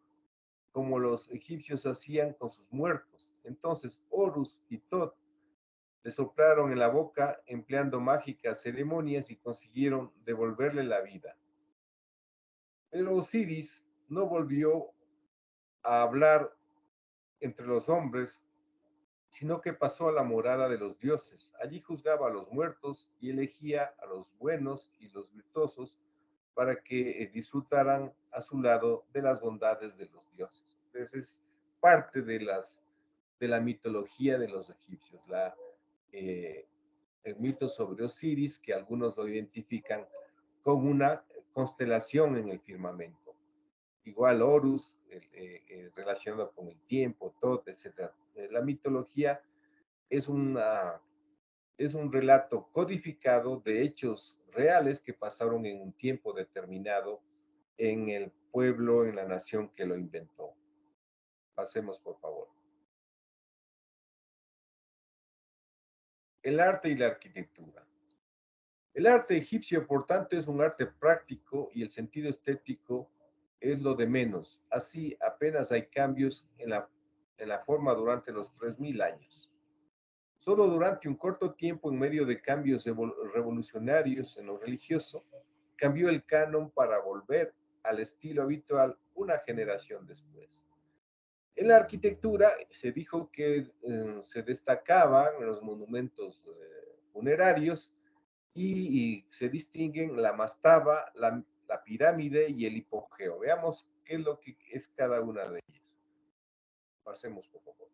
como los egipcios hacían con sus muertos. Entonces Horus y Tot le soplaron en la boca empleando mágicas ceremonias y consiguieron devolverle la vida. Pero Osiris no volvió a hablar entre los hombres, sino que pasó a la morada de los dioses. Allí juzgaba a los muertos y elegía a los buenos y los virtuosos para que disfrutaran a su lado de las bondades de los dioses. Entonces es parte de la mitología de los egipcios, el mito sobre Osiris, que algunos lo identifican con una constelación en el firmamento. Igual Horus, relacionado con el tiempo, todo, etc. La mitología es es un relato codificado de hechos reales que pasaron en un tiempo determinado en el pueblo, en la nación que lo inventó. Pasemos, por favor. El arte y la arquitectura. El arte egipcio, por tanto, es un arte práctico y el sentido estético es lo de menos. Así, apenas hay cambios en la forma durante los 3000 años. Solo durante un corto tiempo, en medio de cambios revolucionarios en lo religioso, cambió el canon para volver al estilo habitual una generación después. En la arquitectura se dijo que se destacaban los monumentos funerarios y se distinguen la mastaba, la pirámide y el hipogeo. Veamos qué es lo que es cada una de ellas. Pasemos, por favor.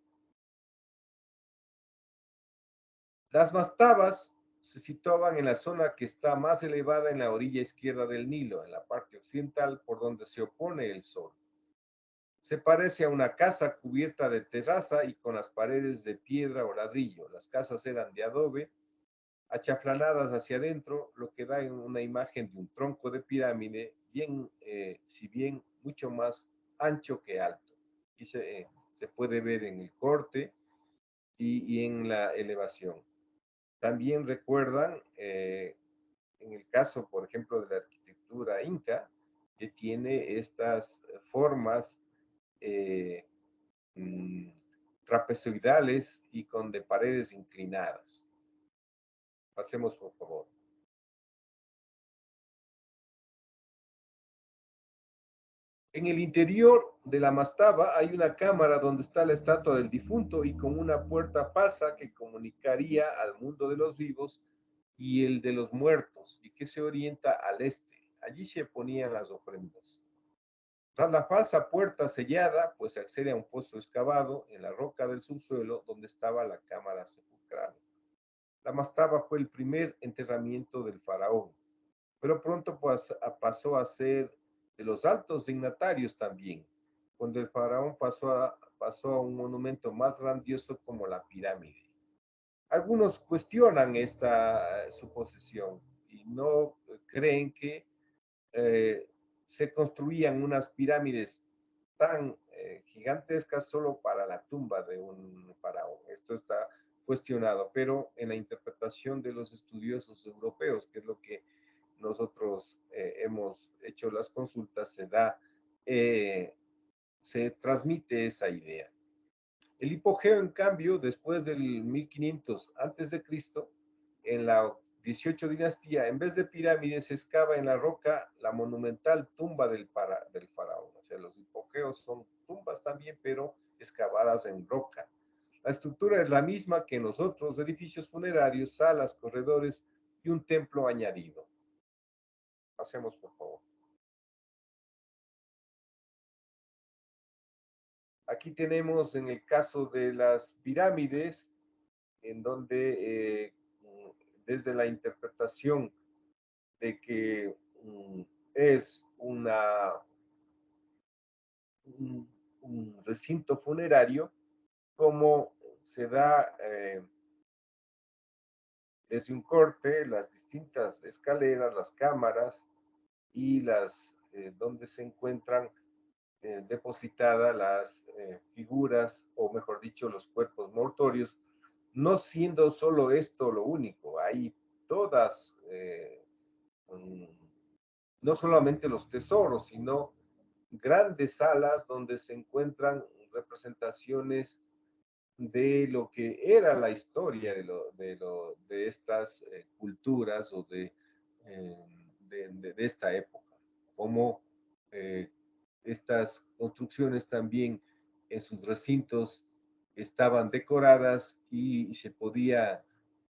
Las mastabas se situaban en la zona que está más elevada en la orilla izquierda del Nilo, en la parte occidental por donde se opone el sol. Se parece a una casa cubierta de terraza y con las paredes de piedra o ladrillo. Las casas eran de adobe, achaflanadas hacia adentro, lo que da una imagen de un tronco de pirámide, bien, si bien mucho más ancho que alto. Y se puede ver en el corte y en la elevación. También recuerdan, en el caso, por ejemplo, de la arquitectura inca, que tiene estas formas eh, mm, trapezoidales y con de paredes inclinadas. Pasemos, por favor. En el interior de la mastaba hay una cámara donde está la estatua del difunto y con una puerta falsa que comunicaría al mundo de los vivos y el de los muertos y que se orienta al este. Allí se ponían las ofrendas. Tras la falsa puerta sellada, pues se accede a un pozo excavado en la roca del subsuelo donde estaba la cámara sepulcral. La mastaba fue el primer enterramiento del faraón, pero pronto pasó a ser de los altos dignatarios también, cuando el faraón pasó a un monumento más grandioso como la pirámide. Algunos cuestionan esta suposición y no creen que eh, se construían unas pirámides tan gigantescas solo para la tumba de un faraón. Esto está cuestionado, pero en la interpretación de los estudiosos europeos, que es lo que nosotros hemos hecho las consultas, eh, se transmite esa idea. El hipogeo, en cambio, después del 1500 a.C., en la 18 dinastía, en vez de pirámides, se excava en la roca la monumental tumba del faraón. O sea, los hipogeos son tumbas también, pero excavadas en roca. La estructura es la misma que en los otros edificios funerarios, salas, corredores y un templo añadido. Pasemos, por favor. Aquí tenemos en el caso de las pirámides, en donde desde la interpretación de que es un recinto funerario, como se da desde un corte, las distintas escaleras, las cámaras y las donde se encuentran depositadas las figuras, o mejor dicho, los cuerpos mortorios, no siendo solo esto lo único, hay todas, no solamente los tesoros, sino grandes salas donde se encuentran representaciones de lo que era la historia de estas culturas o de esta época, como eh, estas construcciones también en sus recintos estaban decoradas y se podía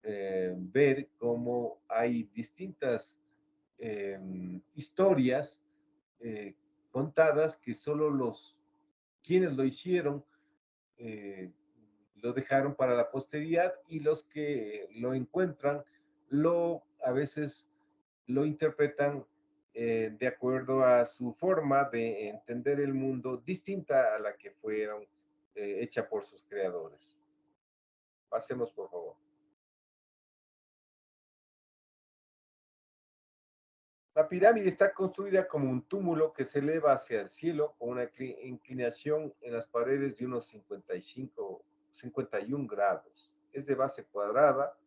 ver cómo hay distintas historias eh, contadas que solo quienes lo hicieron eh, lo dejaron para la posteridad y los que lo encuentran a veces lo interpretan de acuerdo a su forma de entender el mundo distinta a la que fueron hecha por sus creadores. Pasemos, por favor. La pirámide está construida como un túmulo que se eleva hacia el cielo con una inclinación en las paredes de unos 51 grados. Es de base cuadrada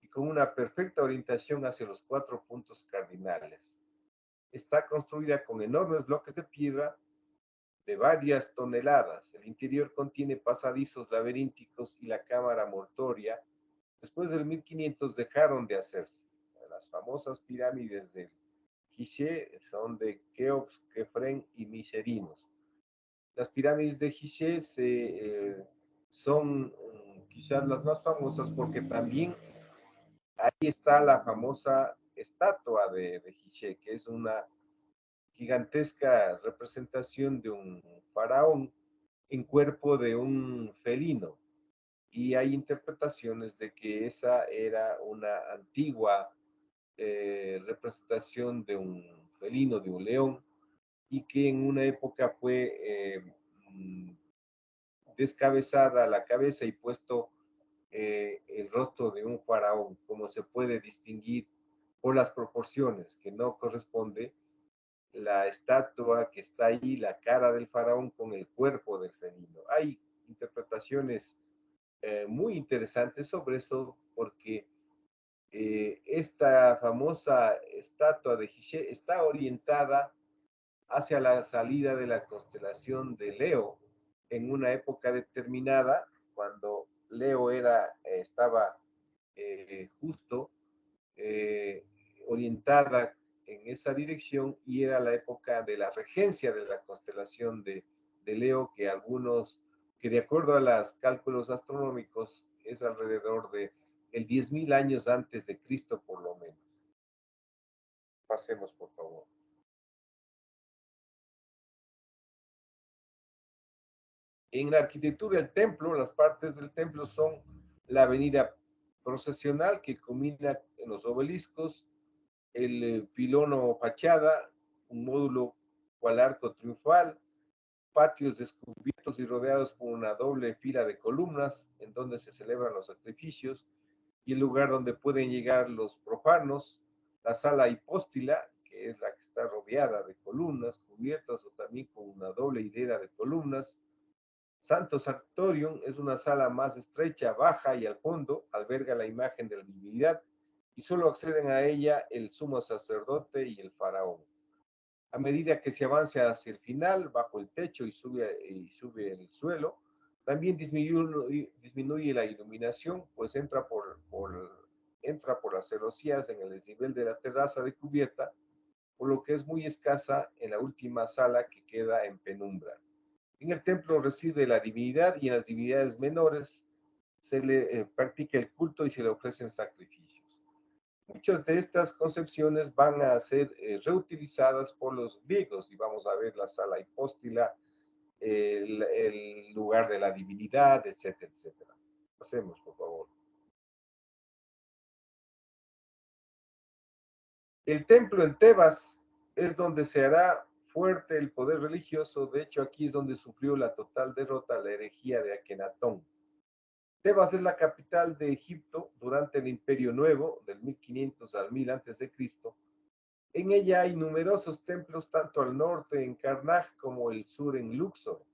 y con una perfecta orientación hacia los 4 puntos cardinales. Está construida con enormes bloques de piedra de varias toneladas. El interior contiene pasadizos laberínticos y la cámara mortuoria. Después del 1500 dejaron de hacerse. Las famosas pirámides de Gizeh son de Keops, Kefren y Miserinos. Las pirámides de Gizeh son quizás las más famosas porque también ahí está la famosa estatua de Gizeh, que es una gigantesca representación de un faraón en cuerpo de un felino. y hay interpretaciones de que esa era una antigua representación de un felino, de un león, y que en una época fue descabezada la cabeza y puesto el rostro de un faraón, como se puede distinguir por las proporciones, que no corresponde la estatua que está ahí, la cara del faraón con el cuerpo del felino. Hay interpretaciones muy interesantes sobre eso porque esta famosa estatua de Gizeh está orientada hacia la salida de la constelación de Leo en una época determinada, cuando Leo estaba justo eh, orientada en esa dirección y era la época de la regencia de la constelación de Leo, que de acuerdo a los cálculos astronómicos es alrededor de el 10.000 años antes de Cristo por lo menos. Pasemos, por favor. En la arquitectura del templo, las partes del templo son la avenida procesional que culmina en los obeliscos, el pilono fachada, un módulo cual arco triunfal, patios descubiertos y rodeados por una doble fila de columnas en donde se celebran los sacrificios y el lugar donde pueden llegar los profanos, la sala hipóstila, que es la que está rodeada de columnas cubiertas o también con una doble hilera de columnas. Santo Sanctorium es una sala más estrecha, baja y al fondo alberga la imagen de la divinidad y solo acceden a ella el sumo sacerdote y el faraón. A medida que se avanza hacia el final, bajo el techo y sube el suelo, también disminuye la iluminación, pues entra por las celosías en el desnivel de la terraza de cubierta, por lo que es muy escasa en la última sala que queda en penumbra. En el templo reside la divinidad y en las divinidades menores se le practica el culto y se le ofrecen sacrificios. Muchas de estas concepciones van a ser reutilizadas por los griegos y vamos a ver la sala hipóstila, el lugar de la divinidad, etcétera, etcétera. Pasemos, por favor. El templo en Tebas es donde se hará fuerte el poder religioso. De hecho, aquí es donde sufrió la total derrota la herejía de Akenatón. Tebas es la capital de Egipto durante el Imperio Nuevo, del 1500 al 1000 a.C. En ella hay numerosos templos tanto al norte en Karnak como el sur en Luxor.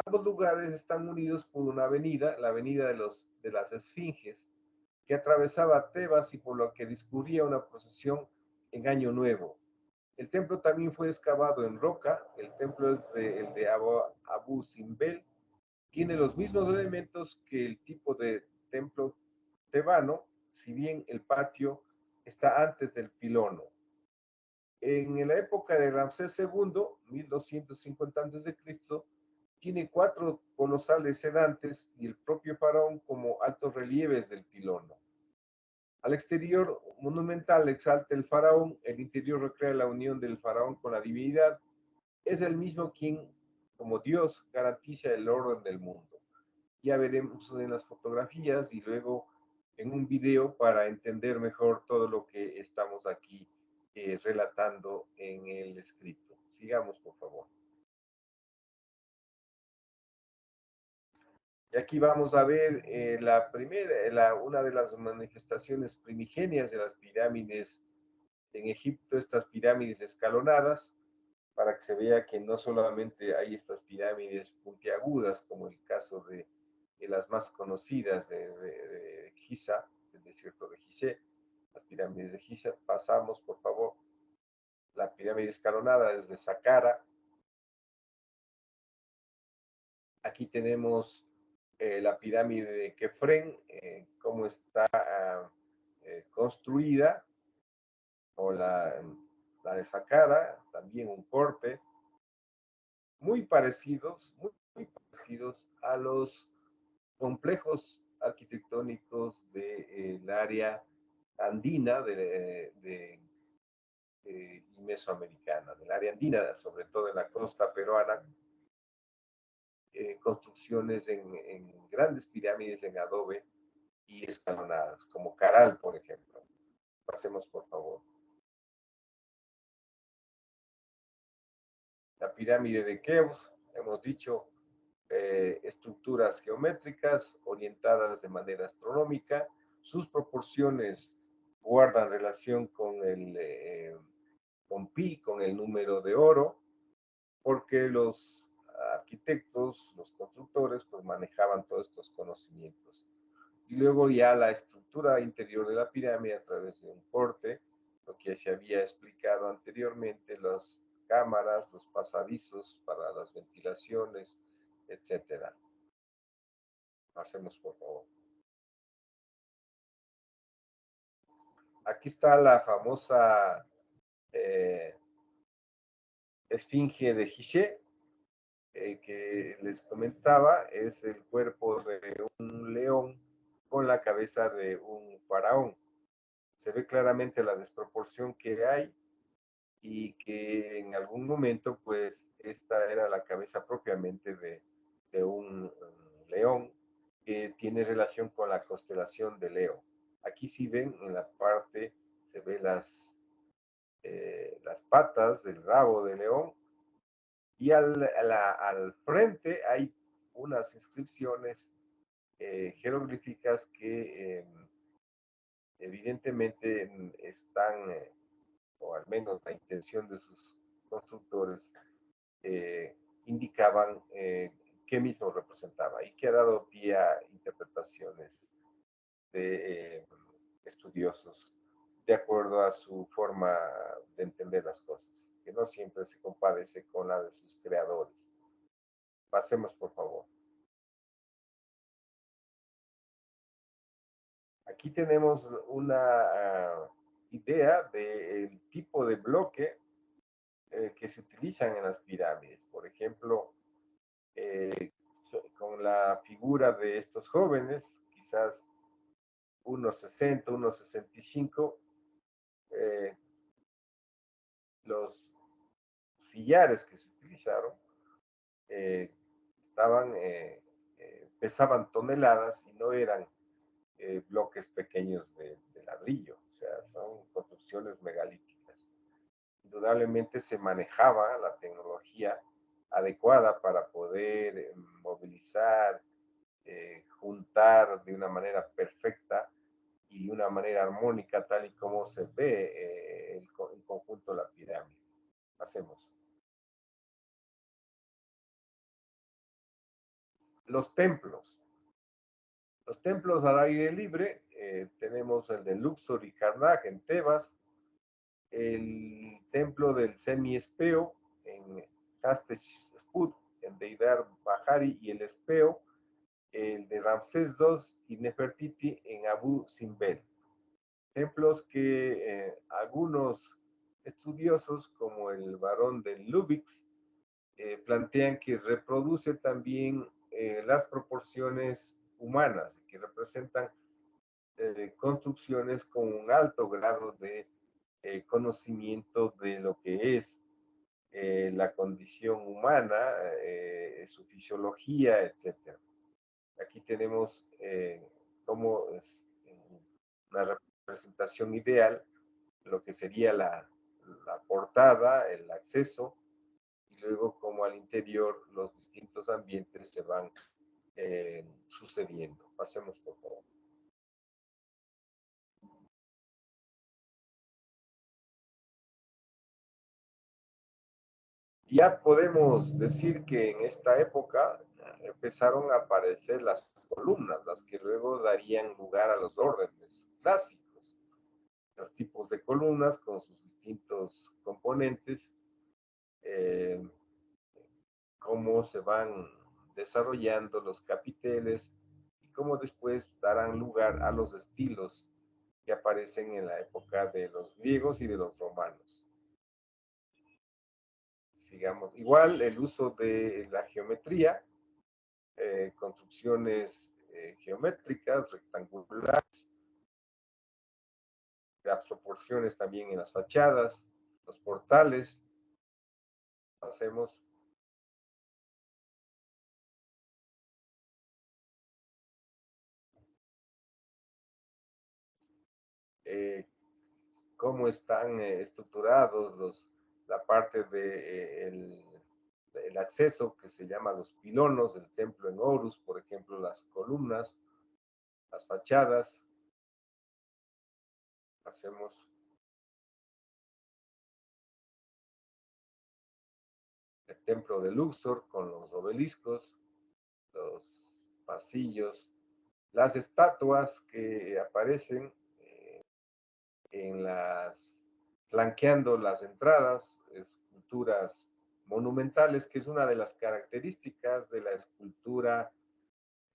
Ambos lugares están unidos por una avenida, la avenida de las Esfinges, que atravesaba Tebas y por lo que discurría una procesión en Año Nuevo. El templo también fue excavado en roca. El templo es el de Abu Simbel. Tiene los mismos elementos que el tipo de templo tebano, si bien el patio está antes del pilono. En la época de Ramsés II, 1250 a.C., tiene 4 colosales sedantes y el propio faraón como altos relieves del pilono. Al exterior monumental exalta el faraón, el interior recrea la unión del faraón con la divinidad. Es el mismo quien, como Dios, garantiza el orden del mundo. Ya veremos en las fotografías y luego en un video para entender mejor todo lo que estamos aquí relatando en el escrito. Sigamos, por favor. Y aquí vamos a ver una de las manifestaciones primigenias de las pirámides en Egipto, estas pirámides escalonadas, para que se vea que no solamente hay estas pirámides puntiagudas, como el caso de las más conocidas de Giza, el desierto de Gizeh, las pirámides de Giza. Pasamos, por favor. La pirámide escalonada es de Saqqara. Aquí tenemos la pirámide de Kefren, cómo está construida, o la de Saqqara, también un corte, muy parecidos a los complejos arquitectónicos del área andina y mesoamericana, del área andina, sobre todo en la costa peruana. construcciones en grandes pirámides en adobe y escalonadas, como Caral, por ejemplo. Pasemos, por favor. La pirámide de Keops, hemos dicho, estructuras geométricas orientadas de manera astronómica. Sus proporciones guardan relación con pi, con el número de oro, porque los arquitectos, los constructores, pues manejaban todos estos conocimientos. Y luego ya la estructura interior de la pirámide a través de un corte, lo que se había explicado anteriormente, las cámaras, los pasadizos para las ventilaciones, etcétera. Pasemos, por favor. Aquí está la famosa esfinge de Gizeh, que les comentaba, es el cuerpo de un león con la cabeza de un faraón. Se ve claramente la desproporción que hay y que en algún momento, pues, esta era la cabeza propiamente de un león que tiene relación con la constelación de Leo. Aquí sí ven en la parte, se ve las patas del rabo de león y al frente hay unas inscripciones jeroglíficas que evidentemente están, o al menos la intención de sus constructores, indicaban qué mismo representaba y que ha dado pie a interpretaciones de estudiosos de acuerdo a su forma de entender las cosas, que no siempre se compadece con la de sus creadores. Pasemos, por favor. Aquí tenemos una idea del tipo de bloque que se utilizan en las pirámides. Por ejemplo, con la figura de estos jóvenes, quizás unos 60, unos 65, los sillares que se utilizaron pesaban toneladas y no eran bloques pequeños de ladrillo, o sea, son construcciones megalíticas. Indudablemente se manejaba la tecnología adecuada para poder movilizar, juntar de una manera perfecta y de una manera armónica, tal y como se ve el conjunto de la pirámide. Hacemos. Los templos. Los templos al aire libre, tenemos el de Luxor y Karnak en Tebas, el templo del Semi-Espeo en Hatshepsut, en Deidar Bahari y el Espeo, el de Ramsés II y Nefertiti en Abu Simbel. Templos que algunos estudiosos, como el barón de Lubitsch, plantean que reproduce también las proporciones humanas, que representan construcciones con un alto grado de conocimiento de lo que es la condición humana, su fisiología, etc. Aquí tenemos como es una representación ideal, lo que sería la portada, el acceso, y luego como al interior los distintos ambientes se van sucediendo. Pasemos, por favor. Ya podemos decir que en esta época empezaron a aparecer las columnas, las que luego darían lugar a los órdenes clásicos. Los tipos de columnas con sus distintos componentes, cómo se van desarrollando los capiteles y cómo después darán lugar a los estilos que aparecen en la época de los griegos y de los romanos. Sigamos. Igual el uso de la geometría, construcciones geométricas, rectangulares, las proporciones también en las fachadas, los portales. Hacemos. cómo están estructurados la parte de el acceso que se llama los pilonos del templo en Horus, por ejemplo, las columnas, las fachadas. Hacemos el templo de Luxor con los obeliscos, los pasillos, las estatuas que aparecen flanqueando las entradas, esculturas monumentales, que es una de las características de la escultura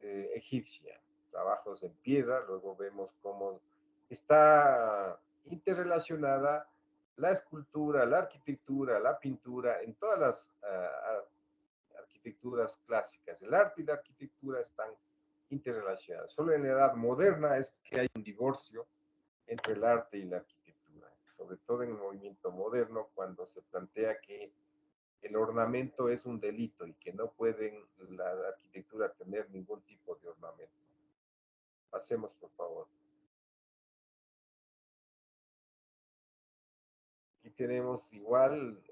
egipcia. Trabajos en piedra, luego vemos cómo está interrelacionada la escultura, la arquitectura, la pintura, en todas las arquitecturas clásicas. El arte y la arquitectura están interrelacionadas. Solo en la edad moderna es que hay un divorcio entre el arte y la arquitectura, sobre todo en el movimiento moderno, cuando se plantea que el ornamento es un delito y que no pueden la arquitectura tener ningún tipo de ornamento. Pasemos, por favor. Aquí tenemos igual,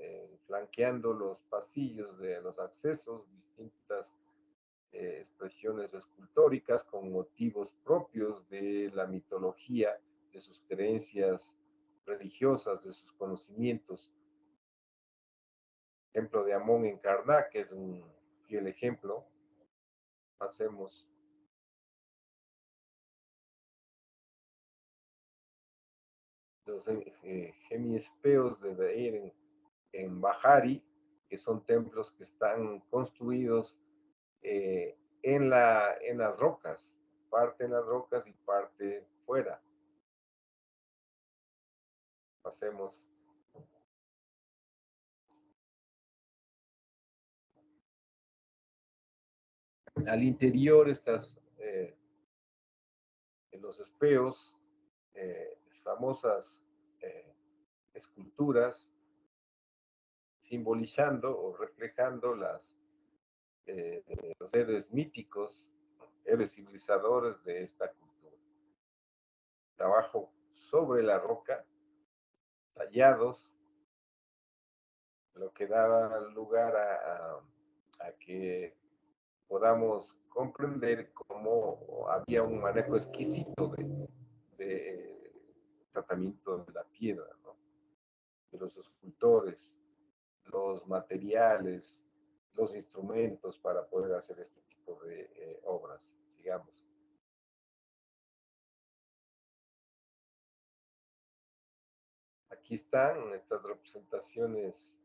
flanqueando los pasillos de los accesos, distintas expresiones escultóricas con motivos propios de la mitología, de sus creencias religiosas, de sus conocimientos. Templo de Amón en Karnak, que es un fiel ejemplo. Hacemos los gemiespeos de Beir en Bahari, que son templos que están construidos en las rocas, parte en las rocas y parte fuera. Pasemos. Al interior estas los espeos, famosas esculturas simbolizando o reflejando los héroes míticos, héroes civilizadores de esta cultura. Trabajo sobre la roca, tallados, lo que daba lugar a que podamos comprender cómo había un manejo exquisito de tratamiento de la piedra, ¿no? De los escultores, los materiales, los instrumentos para poder hacer este tipo de obras. Sigamos. Aquí están estas representaciones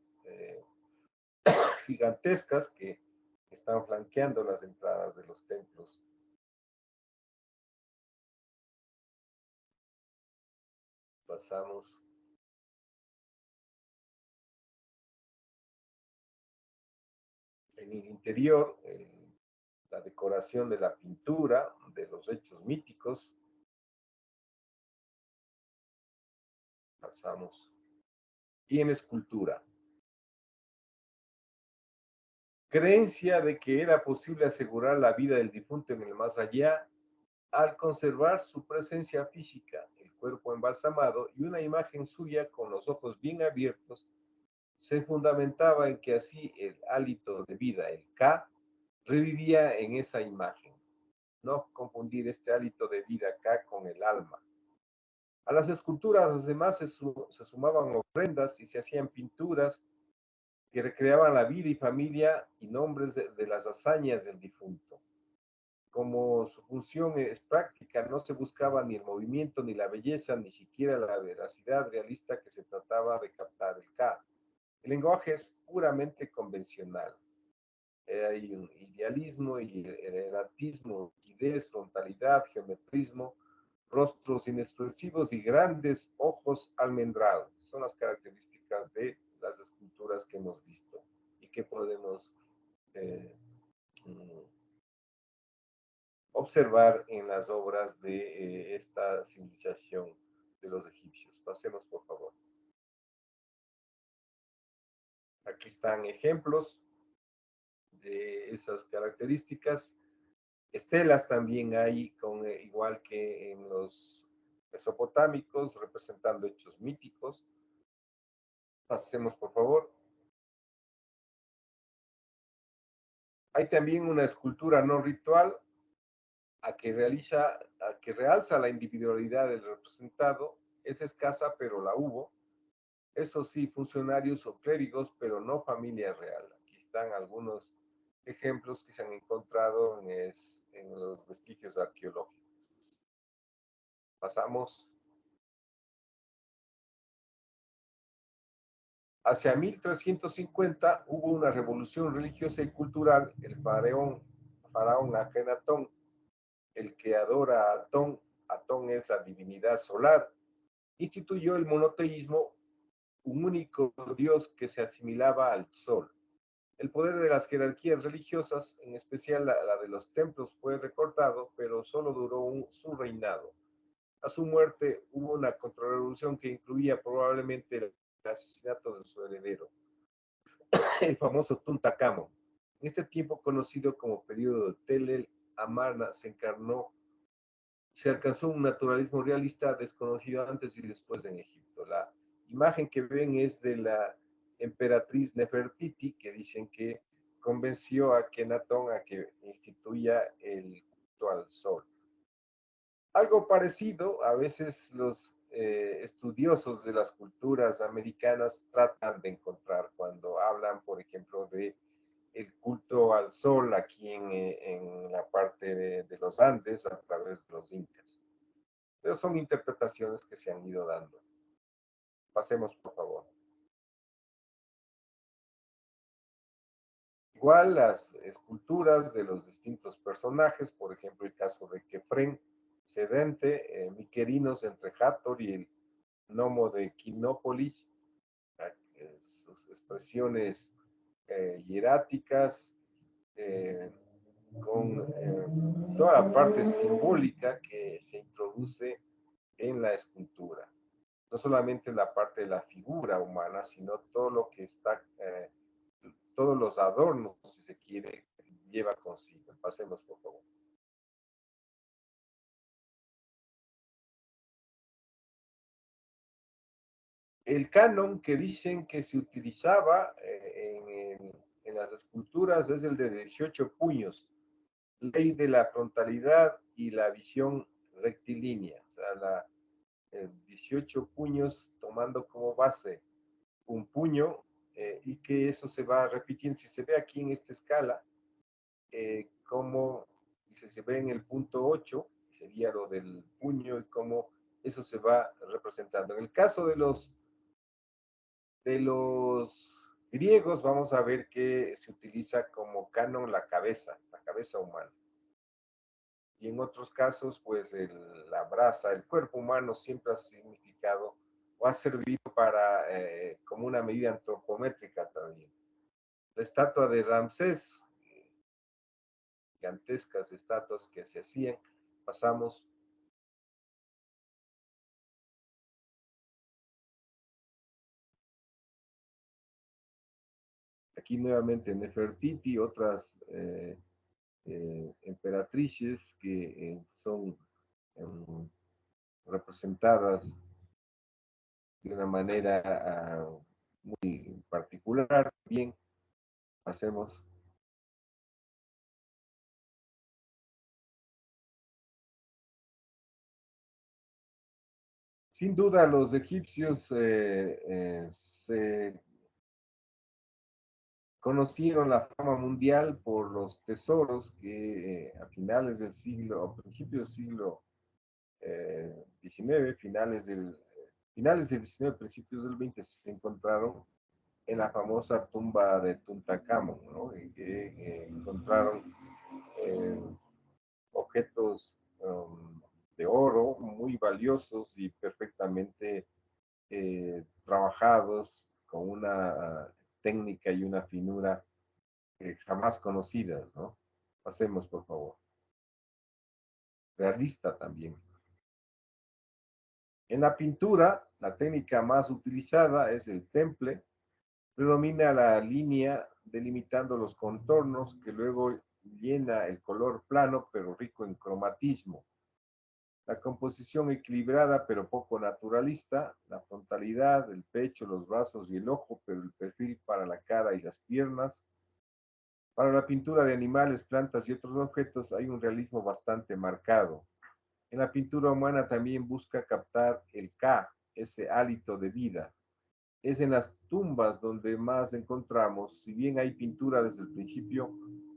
gigantescas que están flanqueando las entradas de los templos. Pasamos. En el interior, la decoración de la pintura, de los hechos míticos. Pasamos. Y en escultura. Creencia de que era posible asegurar la vida del difunto en el más allá al conservar su presencia física, el cuerpo embalsamado y una imagen suya con los ojos bien abiertos, se fundamentaba en que así el hálito de vida, el Ka, revivía en esa imagen. No confundir este hálito de vida Ka con el alma. A las esculturas además se sumaban ofrendas y se hacían pinturas que recreaban la vida y familia y nombres de las hazañas del difunto. Como su función es práctica, no se buscaba ni el movimiento, ni la belleza, ni siquiera la veracidad realista que se trataba de captar el Ka. El lenguaje es puramente convencional. Hay un idealismo y eratismo, rigidez, frontalidad, geometrismo, rostros inexpresivos y grandes ojos almendrados. Son las características de las esculturas que hemos visto y que podemos observar en las obras de esta civilización de los egipcios. Pasemos, por favor. Aquí están ejemplos de esas características. Estelas también hay, igual que en los mesopotámicos, representando hechos míticos. Pasemos, por favor. Hay también una escultura no ritual a que realza la individualidad del representado. Es escasa, pero la hubo. Eso sí, funcionarios o clérigos, pero no familia real. Aquí están algunos ejemplos que se han encontrado en los vestigios arqueológicos. Pasamos. Hacia 1350 hubo una revolución religiosa y cultural. El faraón Akenatón, el que adora a Atón, Atón es la divinidad solar, instituyó el monoteísmo, un único Dios que se asimilaba al sol. El poder de las jerarquías religiosas, en especial la de los templos, fue recortado, pero solo duró su reinado. A su muerte hubo una contrarrevolución que incluía probablemente el asesinato de su heredero, el famoso Tuntakamón. En este tiempo conocido como periodo de Tel el Amarna se alcanzó un naturalismo realista desconocido antes y después en Egipto. La imagen que ven es de la emperatriz Nefertiti, que dicen que convenció a Akenatón a que instituya el culto al sol. Algo parecido, a veces los estudiosos de las culturas americanas tratan de encontrar cuando hablan, por ejemplo, de el culto al sol aquí en la parte de los Andes a través de los incas. Pero son interpretaciones que se han ido dando. Pasemos, por favor. Igual las esculturas de los distintos personajes, por ejemplo, el caso de Kefren, Sedente, Miquerinos entre Hathor y el gnomo de Quinópolis, sus expresiones hieráticas, con toda la parte simbólica que se introduce en la escultura. No solamente la parte de la figura humana, sino todo lo que está, todos los adornos, si se quiere, lleva consigo. Pasemos, por favor. El canon que dicen que se utilizaba en las esculturas es el de 18 puños, ley de la frontalidad y la visión rectilínea, o sea, 18 puños tomando como base un puño y que eso se va repitiendo. Si se ve aquí en esta escala, como se ve en el punto 8, sería lo del puño y cómo eso se va representando. En el caso de los griegos, vamos a ver que se utiliza como canon la cabeza humana. Y en otros casos, pues la brasa, el cuerpo humano siempre ha significado o ha servido para, como una medida antropométrica también. La estatua de Ramsés, gigantescas estatuas que se hacían, pasamos. Aquí nuevamente Nefertiti, otras emperatrices que son representadas de una manera muy particular. Bien, hacemos. Sin duda, los egipcios se conocieron la fama mundial por los tesoros que a finales del siglo, o principios del siglo XIX, finales del 19, principios del 20, se encontraron en la famosa tumba de Tuntakamón, ¿no? Que encontraron objetos de oro muy valiosos y perfectamente trabajados con una técnica y una finura jamás conocidas, ¿no? Pasemos, por favor. Realista también. En la pintura, la técnica más utilizada es el temple. Predomina la línea delimitando los contornos que luego llena el color plano pero rico en cromatismo. La composición equilibrada pero poco naturalista, la frontalidad, el pecho, los brazos y el ojo, pero el perfil para la cara y las piernas. Para la pintura de animales, plantas y otros objetos hay un realismo bastante marcado. En la pintura humana también busca captar el Ka, ese hálito de vida. Es en las tumbas donde más encontramos, si bien hay pintura desde el principio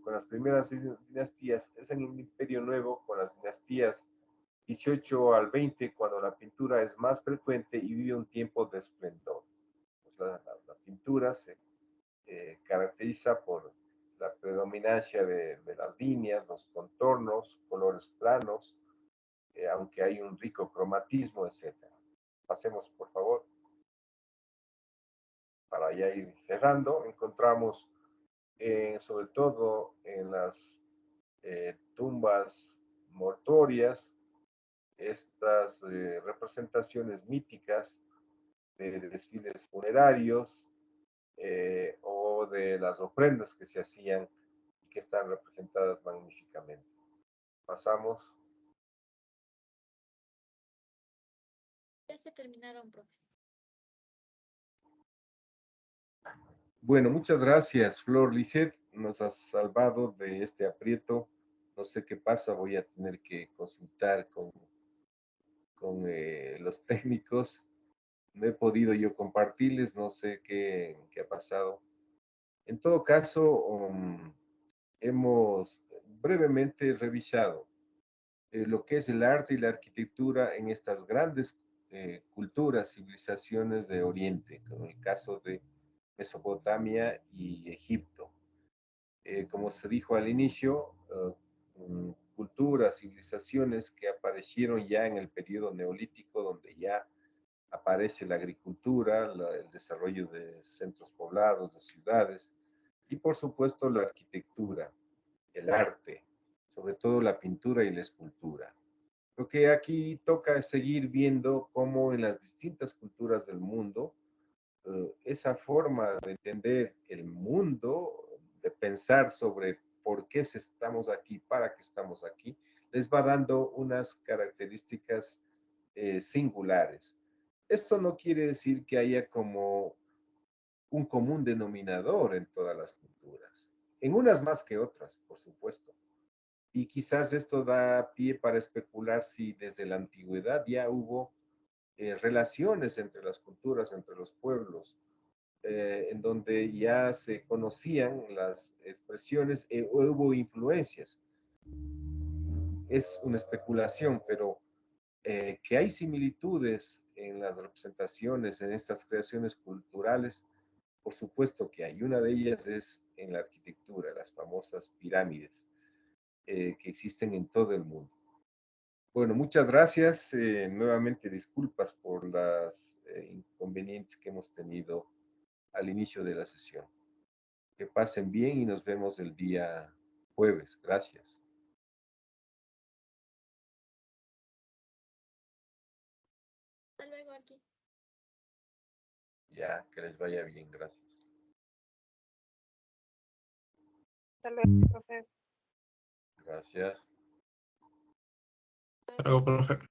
con las primeras dinastías, es en el Imperio Nuevo con las dinastías 18 al 20 cuando la pintura es más frecuente y vive un tiempo de esplendor. Pues la pintura se caracteriza por la predominancia de las líneas, los contornos, colores planos, aunque hay un rico cromatismo, etc. Pasemos, por favor. Para ya ir cerrando, encontramos sobre todo en las tumbas mortuorias estas representaciones míticas de desfiles funerarios o de las ofrendas que se hacían y que están representadas magníficamente. Pasamos. Ya se terminaron, profe. Bueno, muchas gracias, Flor Lisset. Nos has salvado de este aprieto. No sé qué pasa, voy a tener que consultar con los técnicos. No he podido yo compartirles, no sé qué ha pasado. En todo caso, hemos brevemente revisado lo que es el arte y la arquitectura en estas grandes culturas, civilizaciones de Oriente, como el caso de Mesopotamia y Egipto. Como se dijo al inicio, culturas, civilizaciones que aparecieron ya en el periodo neolítico, donde ya aparece la agricultura, el desarrollo de centros poblados, de ciudades, y por supuesto la arquitectura, el arte, sobre todo la pintura y la escultura. Lo que aquí toca es seguir viendo cómo en las distintas culturas del mundo, esa forma de entender el mundo, de pensar sobre por qué estamos aquí, para qué estamos aquí, les va dando unas características singulares. Esto no quiere decir que haya como un común denominador en todas las culturas, en unas más que otras, por supuesto. Y quizás esto da pie para especular si desde la antigüedad ya hubo relaciones entre las culturas, entre los pueblos, en donde ya se conocían las expresiones o hubo influencias. Es una especulación, pero que hay similitudes en las representaciones, en estas creaciones culturales, por supuesto que hay. Una de ellas es en la arquitectura, las famosas pirámides que existen en todo el mundo. Bueno, muchas gracias. Nuevamente disculpas por las inconvenientes que hemos tenido al inicio de la sesión. Que pasen bien y nos vemos el día jueves. Gracias. Hasta luego, Arqui. Ya, que les vaya bien. Gracias. Hasta luego, profe. Gracias. Hasta luego, profe.